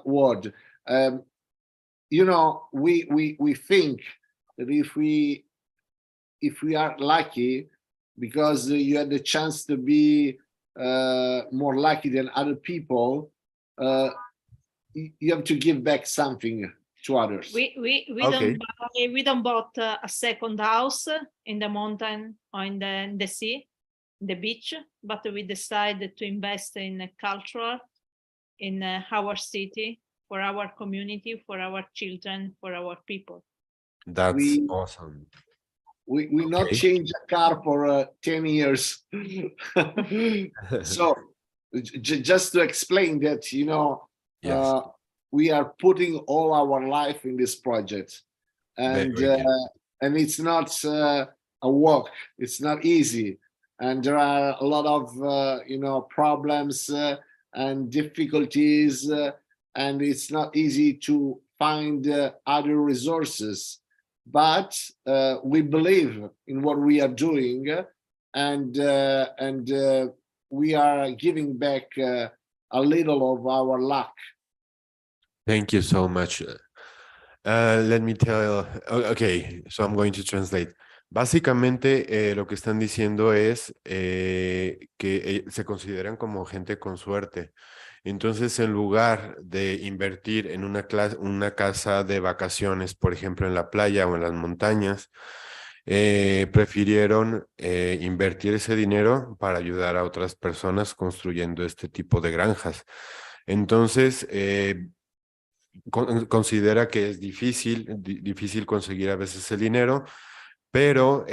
word. You know, we think that if we are lucky, because you had the chance to be more lucky than other people, you have to give back something to others. We don't bought a second house in the mountain or in the sea, the beach, but we decided to invest in culture, in our city, for our community, for our children, for our people. That's awesome. We not change a car for 10 years. So just to explain that, you know, we are putting all our life in this project, and it's not a work. It's not easy, and there are a lot of you know, problems and difficulties, and it's not easy to find other resources. But we believe in what we are doing, and we are giving back a little of our luck. Thank you so much. Let me tell. Okay, so I'm going to translate. Básicamente, lo que están diciendo es que se consideran como gente con suerte. Entonces, en lugar de invertir en una casa de vacaciones, por ejemplo, en la playa o en las montañas, prefirieron invertir ese dinero para ayudar a otras personas construyendo este tipo de granjas. Entonces, considera que es difícil conseguir a veces el dinero, pero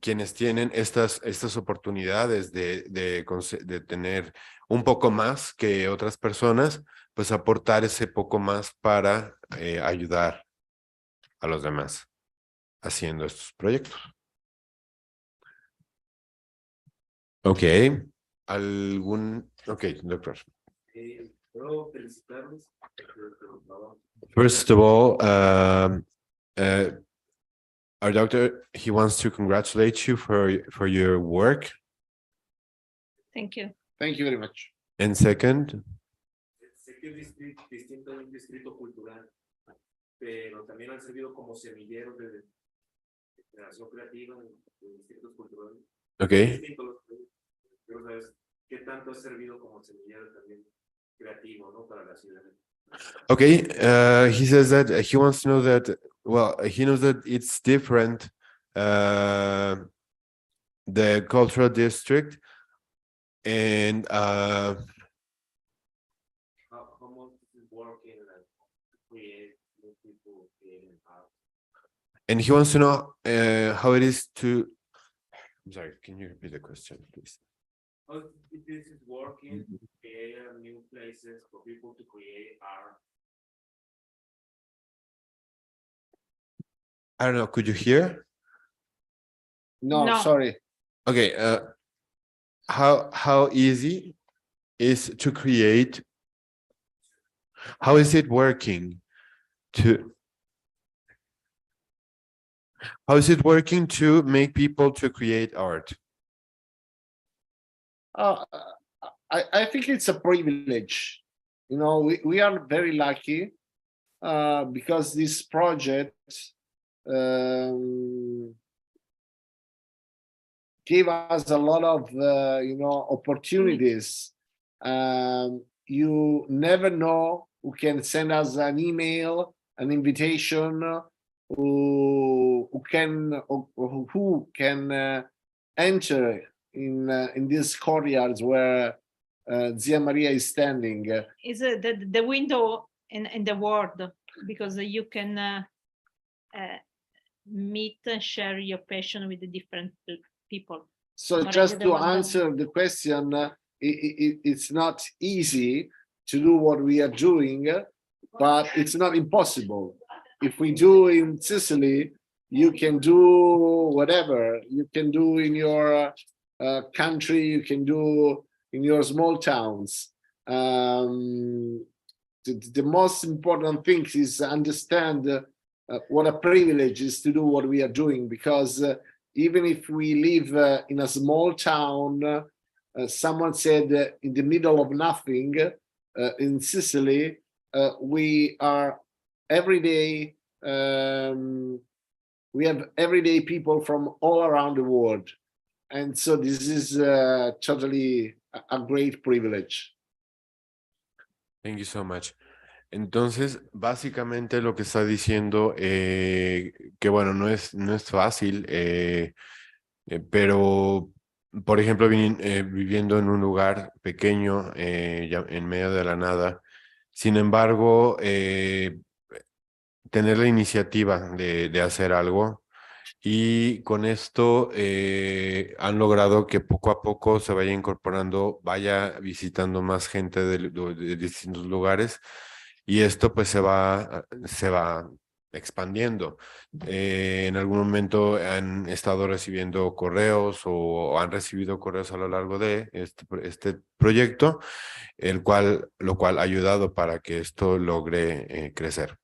quienes tienen estas oportunidades de tener un poco más que otras personas, pues aportar ese poco más para ayudar a los demás haciendo estos proyectos. Okay, doctor. ¿Puedo felicitarlos? First of all, our doctor, he wants to congratulate you for your work. Thank you. Thank you very much. And second, sé que es distinto de un distrito cultural, pero también han servido como semilleros de generación creativa en distritos culturales. Okay. Quiero saber qué tanto ha servido como semillero también creativo, ¿no? Para la ciudad. Okay, he says that he wants to know that, well, he knows that it's different, the cultural district, and how much is working to create new people creating art. And he wants to know how it is to, I'm sorry, can you repeat the question, please? How this is working to create new places for people to create art. I don't know, could you hear? No. Sorry. Okay, how easy is to create, how is it working to make people to create art? I think it's a privilege. You know, we are very lucky because this project gave us a lot of, opportunities. You never know who can send us an email, an invitation, who can enter in these courtyards where Zia Maria is standing. Is the window in the world, because you can meet and share your passion with the different people. So just to answer the question, it's not easy to do what we are doing, but it's not impossible. If we do in Sicily, you can do whatever. You can do in your country, you can do in your small towns. The most important thing is understand what a privilege is to do what we are doing, because even if we live in a small town, someone said in the middle of nothing, in Sicily, we are every day, we have everyday people from all around the world. And so this is totally a great privilege. Thank you so much. Entonces, básicamente lo que está diciendo, que bueno, no es fácil, pero, por ejemplo, viviendo en un lugar pequeño, ya en medio de la nada, sin embargo, tener la iniciativa de hacer algo, y con esto han logrado que poco a poco se vaya incorporando, vaya visitando más gente de distintos lugares, y esto pues se va expandiendo. En algún momento han estado recibiendo correos o han recibido correos a lo largo de este proyecto, lo cual ha ayudado para que esto logre crecer.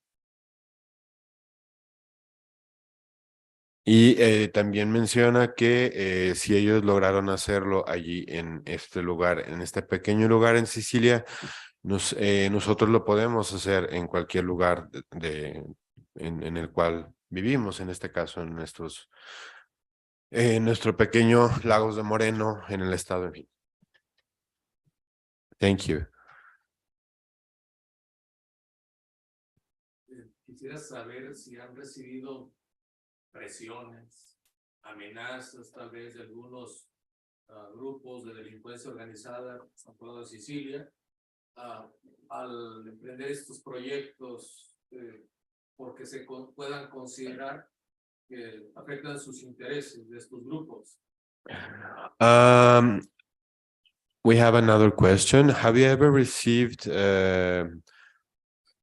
Y también menciona que si ellos lograron hacerlo allí en este lugar, en este pequeño lugar en Sicilia, nosotros lo podemos hacer en cualquier lugar en el cual vivimos, en este caso en nuestro pequeño Lagos de Moreno, en el estado de Medina. Thank you. Quisiera saber si han recibido presiones, amenazas, tal vez de algunos grupos de delincuencia organizada en toda Sicilia, al emprender estos proyectos, porque se puedan considerar que afectan sus intereses de estos grupos. We have another question. Have you ever received, I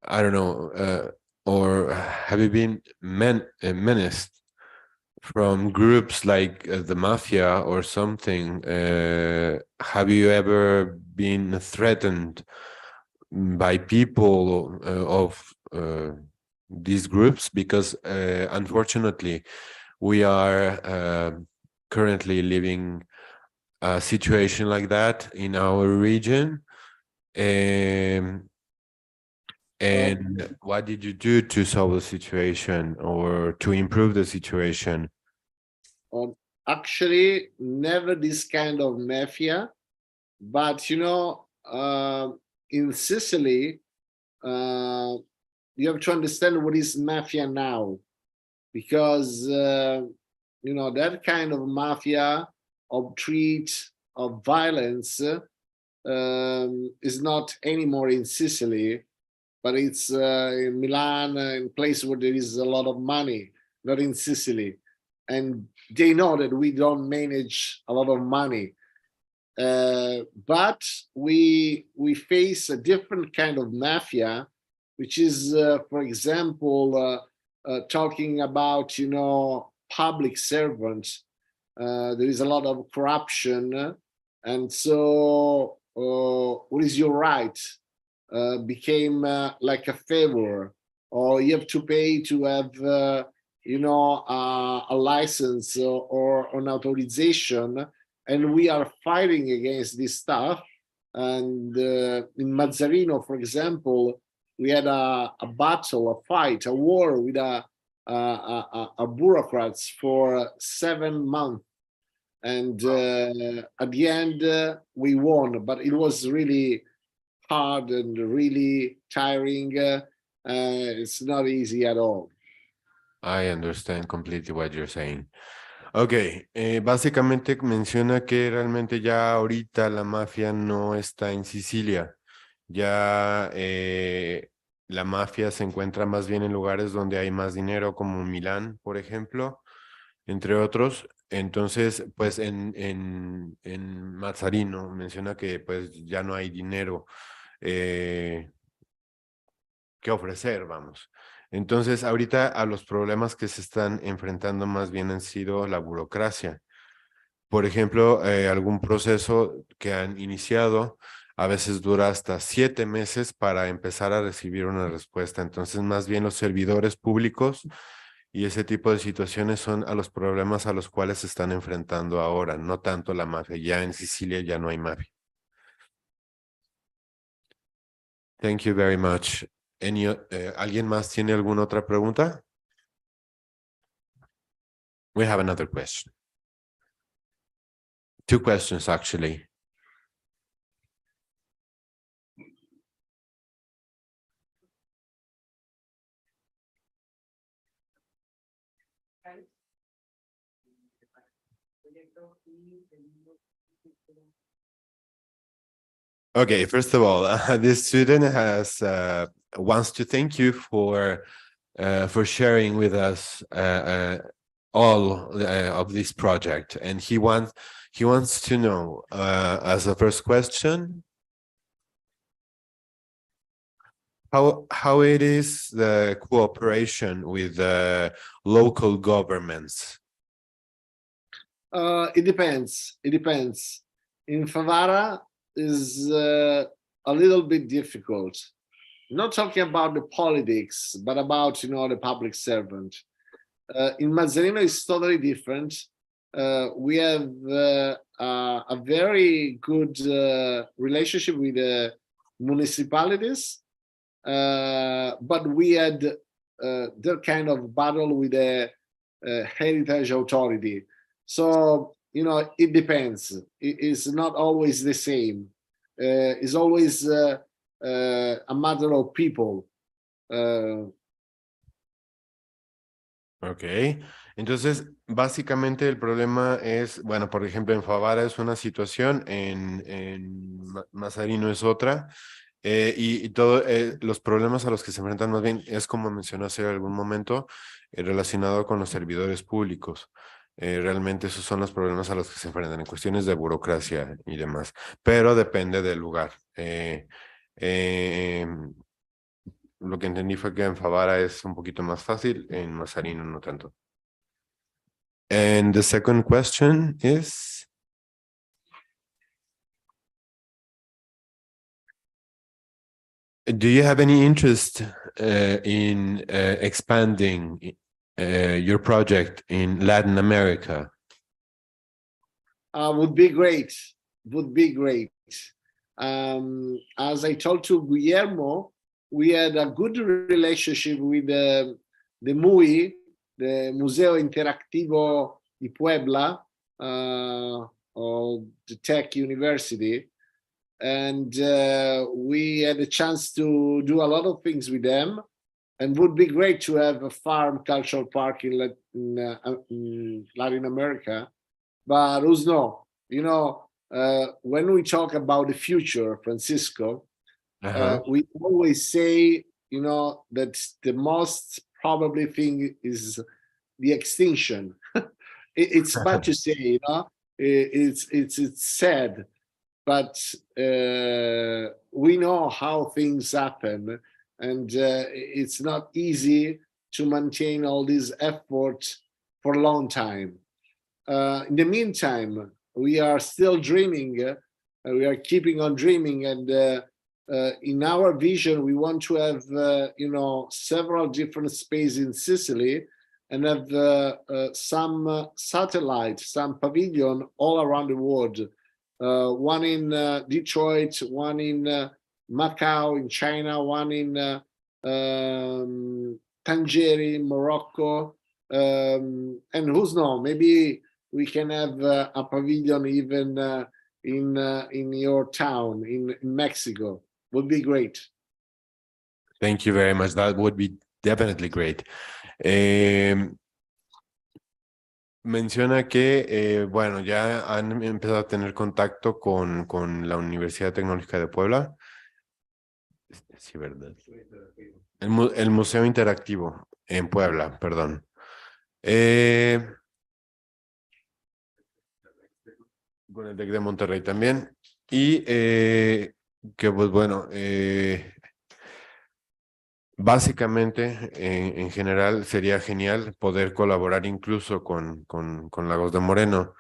don't know, or have you been menaced from groups like the mafia or something? Have you ever been threatened by people of these groups? Because unfortunately, we are currently living a situation like that in our region. And what did you do to solve the situation or to improve the situation? Actually, never this kind of mafia, but in Sicily, you have to understand what is mafia now, because that kind of mafia, of threat, of violence is not anymore in Sicily, but it's in Milan, in place where there is a lot of money, not in Sicily. And they know that we don't manage a lot of money. But we face a different kind of mafia, which is, for example, talking about, public servants. There is a lot of corruption. And so what is your right? Became like a favor, or you have to pay to have a license or an authorization, and we are fighting against this stuff. And in Mazzarino, for example, we had a battle, a fight, a war with a bureaucrats for 7 months. And at the end, we won, but it was really hard and really tiring. It's not easy at all. I understand completely what you're saying. Ok, básicamente menciona que realmente ya ahorita la mafia no está en Sicilia. Ya la mafia se encuentra más bien en lugares donde hay más dinero, como Milán, por ejemplo, entre otros. Entonces, pues en Mazzarino menciona que pues ya no hay dinero que ofrecer, vamos. Entonces, ahorita a los problemas que se están enfrentando más bien han sido la burocracia. Por ejemplo, algún proceso que han iniciado a veces dura hasta 7 meses para empezar a recibir una respuesta. Entonces, más bien los servidores públicos y ese tipo de situaciones son a los problemas a los cuales se están enfrentando ahora, no tanto la mafia. Ya en Sicilia ya no hay mafia. Thank you very much. ¿Alguien más tiene alguna otra pregunta? We have another question. 2 questions, actually. Okay, first of all, this student wants to thank you for sharing with us all of this project, and he wants to know as a first question how it is the cooperation with local governments. It depends. In Favara is a little bit difficult. Not talking about the politics, but about the public servant. In Mazzarino, it's totally different. We have a very good relationship with the municipalities, but we had their kind of battle with the heritage authority. So, it depends. It's not always the same. It's always a matter of people. Ok, entonces básicamente el problema es, bueno, por ejemplo en Favara es una situación, en Mazzarino es otra, y todos los problemas a los que se enfrentan más bien es como mencionó hace algún momento, relacionado con los servidores públicos. Realmente esos son los problemas a los que se enfrentan en cuestiones de burocracia y demás, pero depende del lugar. Lo que entendí fue que en Favara es un poquito más fácil, en Mazzarino no tanto. And the second question is, do you have any interest in expanding your project in Latin America? Would be great. As I told to Guillermo, we had a good relationship with the MUI, the Museo Interactivo de Puebla, of the Tech University. And we had a chance to do a lot of things with them, and would be great to have a farm cultural park in Latin America. But who's know? When we talk about the future, Francisco, we always say, that the most probably thing is the extinction. It's bad to say, it's sad, but we know how things happen, and it's not easy to maintain all this effort for a long time. In the meantime, we are still dreaming. We are keeping on dreaming, and in our vision, we want to have several different spaces in Sicily, and have some satellite, some pavilion all around the world. One in Detroit, one in Macau in China, one in Tangier in Morocco, and who's knows, maybe we can have a pavilion even in your town in Mexico. Would be great. Thank you very much. That would be definitely great. Menciona que, bueno, ya han empezado a tener contacto con la Universidad Tecnológica de Puebla. Sí, ¿verdad? El Museo Interactivo en Puebla, perdón. Con el TEC de Monterrey también. Y que, pues bueno, básicamente, en general, sería genial poder colaborar incluso con Lagos de Moreno.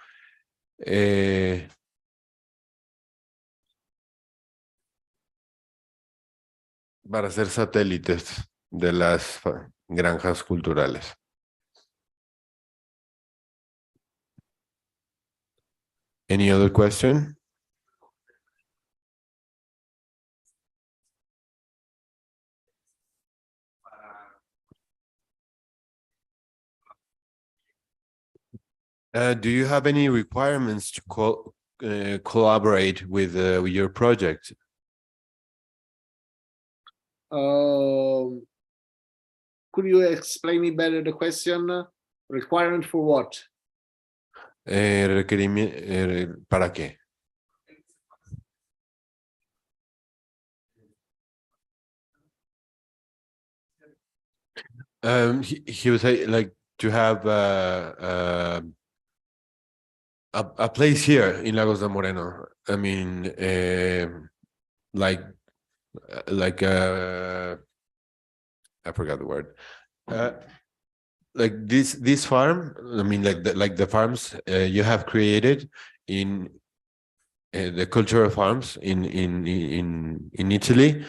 Para ser satélites de las granjas culturales. Any other question? Do you have any requirements to collaborate with your project? Could you explain me better the question? Requirement for what? ¿Para qué? He would say, like, to have a place here in Lagos de Moreno. I mean, I forgot the word. Like this farm. I mean, like the farms you have created in the cultural farms in Italy,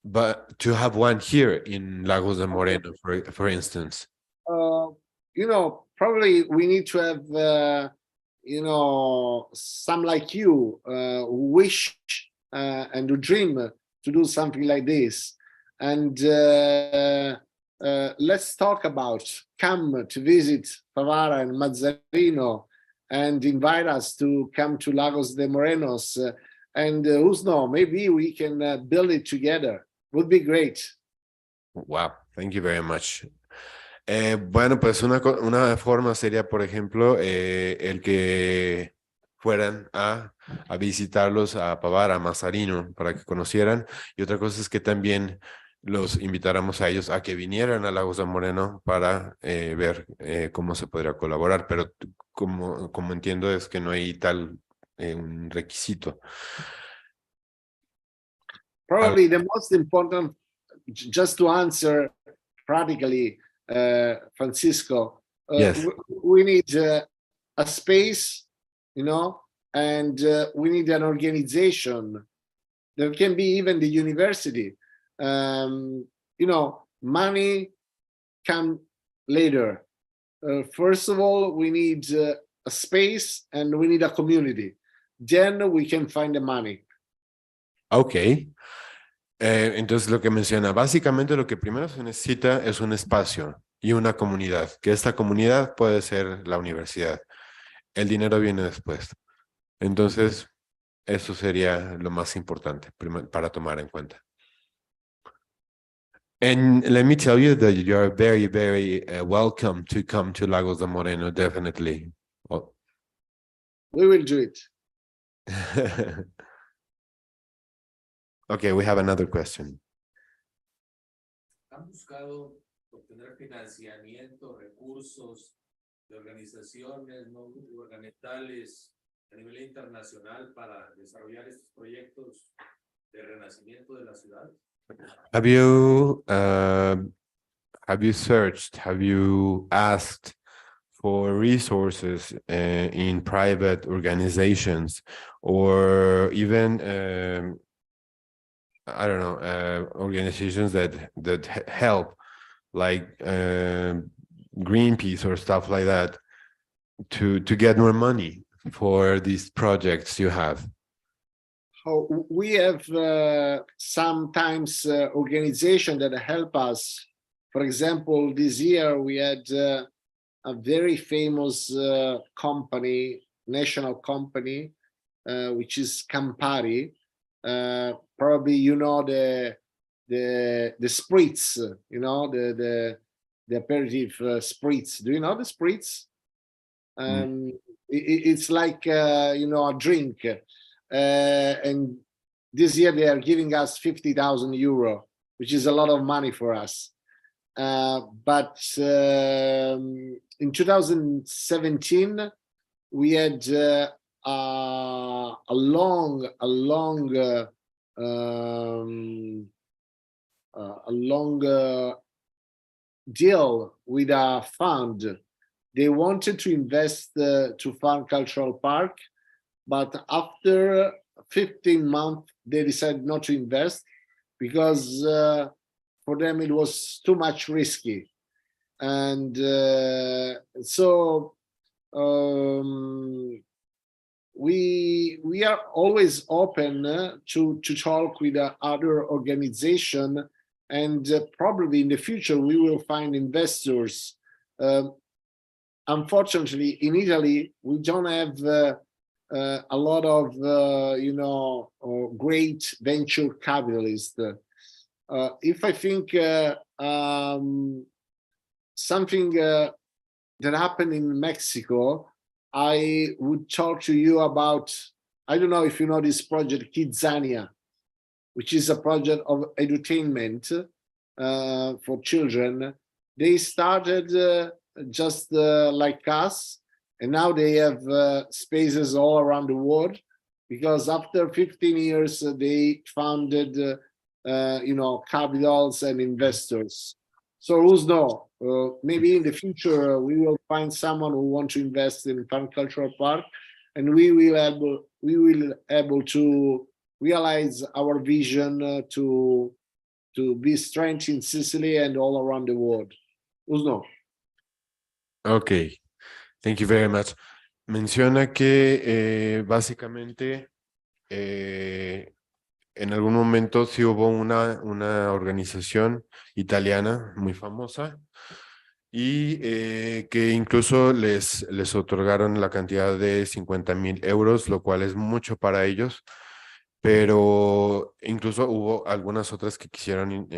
but to have one here in Lagos de Moreno, for instance. You know, probably we need to have you know, some like you who wish and who dream to do something like this. And let's talk about, come to visit Favara and Mazzarino and invite us to come to Lagos de Morenos. And who's know, maybe we can build it together. Would be great. Wow, thank you very much. Bueno, pues una forma sería, por ejemplo, el que fueran a visitarlos a Favara, a Mazzarino, para que conocieran. Y otra cosa es que también los invitáramos a ellos a que vinieran a Lagos de Moreno para ver cómo se podría colaborar. Pero como entiendo es que no hay tal un requisito. Probably the most important, just to answer practically, Francisco, yes. we need a space, you know, and we need an organization. There can be even the university. You know, money come later. First of all, we need a space and we need a community. Then we can find the money. Okay. Entonces lo que menciona, básicamente lo que primero se necesita es un espacio y una comunidad, que esta comunidad puede ser la universidad. El dinero viene después. Entonces, eso sería lo más importante para tomar en cuenta. And let me tell you that you are very, very welcome to come to Lagos de Moreno, definitely. Oh. We will do it. Okay, we have another question. ¿Han buscado obtener financiamiento, recursos de organizaciones no gubernamentales a nivel internacional para desarrollar estos proyectos de renacimiento de la ciudad? Have you searched, have you asked for resources in private organizations or even I don't know, organizations that help like Greenpeace or stuff like that to get more money for these projects you have? Oh, we have sometimes organizations that help us. For example, this year we had a very famous company, national company, which is Campari. Probably you know the spritz, you know, the aperitif spritz. Do you know the spritz? It's like you know, a drink. And this year they are giving us 50,000 euro, which is a lot of money for us. But in 2017, we had a long deal with a fund. They wanted to invest to fund cultural park, but after 15 months, they decided not to invest because for them it was too much risky. And so we are always open to talk with other organizations, and probably in the future we will find investors. Unfortunately, in Italy, we don't have a lot of you know, great venture capitalists. If I think something that happened in Mexico, I would talk to you about, I don't know if you know this project, Kidzania, which is a project of edutainment for children. They started just like us, and now they have spaces all around the world, because after 15 years, they founded, you know, capitals and investors. So who's know? Maybe in the future, we will find someone who wants to invest in Farm Cultural Park, and we will able to realize our vision to be strength in Sicily and all around the world. Who's know? Okay. Thank you very much. Menciona que básicamente en algún momento sí hubo una organización italiana muy famosa y que incluso les otorgaron la cantidad de 50,000 euros, lo cual es mucho para ellos, pero incluso hubo algunas otras que quisieron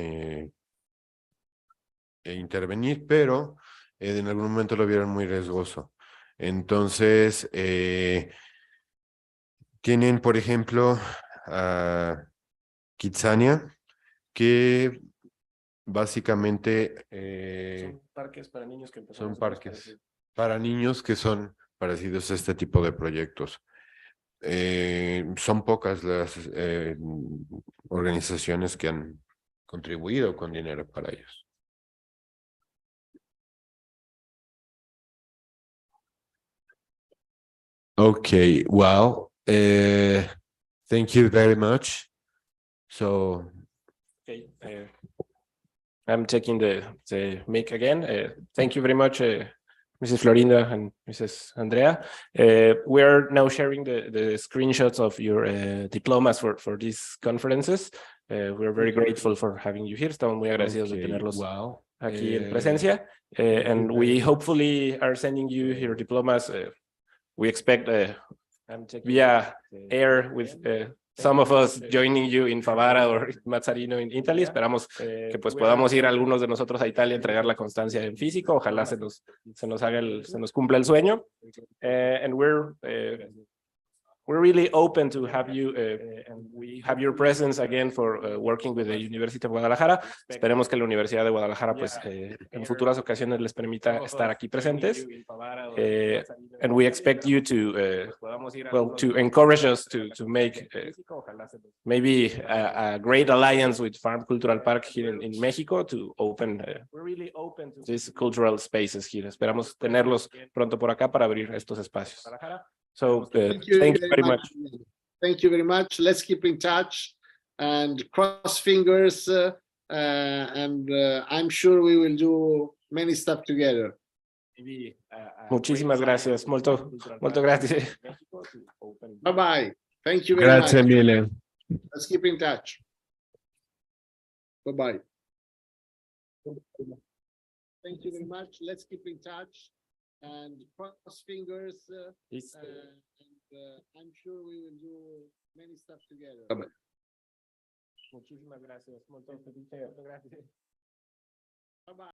intervenir, pero en algún momento lo vieron muy riesgoso. Entonces, tienen, por ejemplo, a Kidzania, que básicamente son parques para niños que son parques para niños que son parecidos a este tipo de proyectos. Son pocas las organizaciones que han contribuido con dinero para ellos. Okay, well, thank you very much. So, okay, I'm taking the mic again. Thank you very much, Mrs. Florinda and Mrs. Andrea. We are now sharing the screenshots of your diplomas for these conferences. We're very grateful for having you here. Estamos muy agradecidos de tenerlos aquí en presencia. And we hopefully are sending you your diplomas. We expect via air with some of us joining you in Favara or Mazzarino in Italy. Esperamos que pues podamos ir algunos de nosotros a Italia a entregar la constancia en físico. Ojalá se nos cumpla el sueño. And we're really open to have you and we have your presence again for working with the University of Guadalajara. Esperemos que la Universidad de Guadalajara pues en futuras ocasiones les permita estar aquí presentes. And we expect you to encourage us to make maybe a great alliance with Farm Cultural Park here in Mexico to open these cultural spaces here. Esperamos tenerlos pronto por acá para abrir estos espacios. So thank you very much. Thank you very much. Let's keep in touch and cross fingers and I'm sure we will do many stuff together. Muchísimas gracias, molto grazie. Bye bye. Thank you very much. Grazie mille. Let's keep in touch. Bye bye. Thank you very much. Let's keep in touch and cross fingers. I'm sure we will do many stuff together. Bye bye. Muchísimas gracias, molto grazie. Bye bye.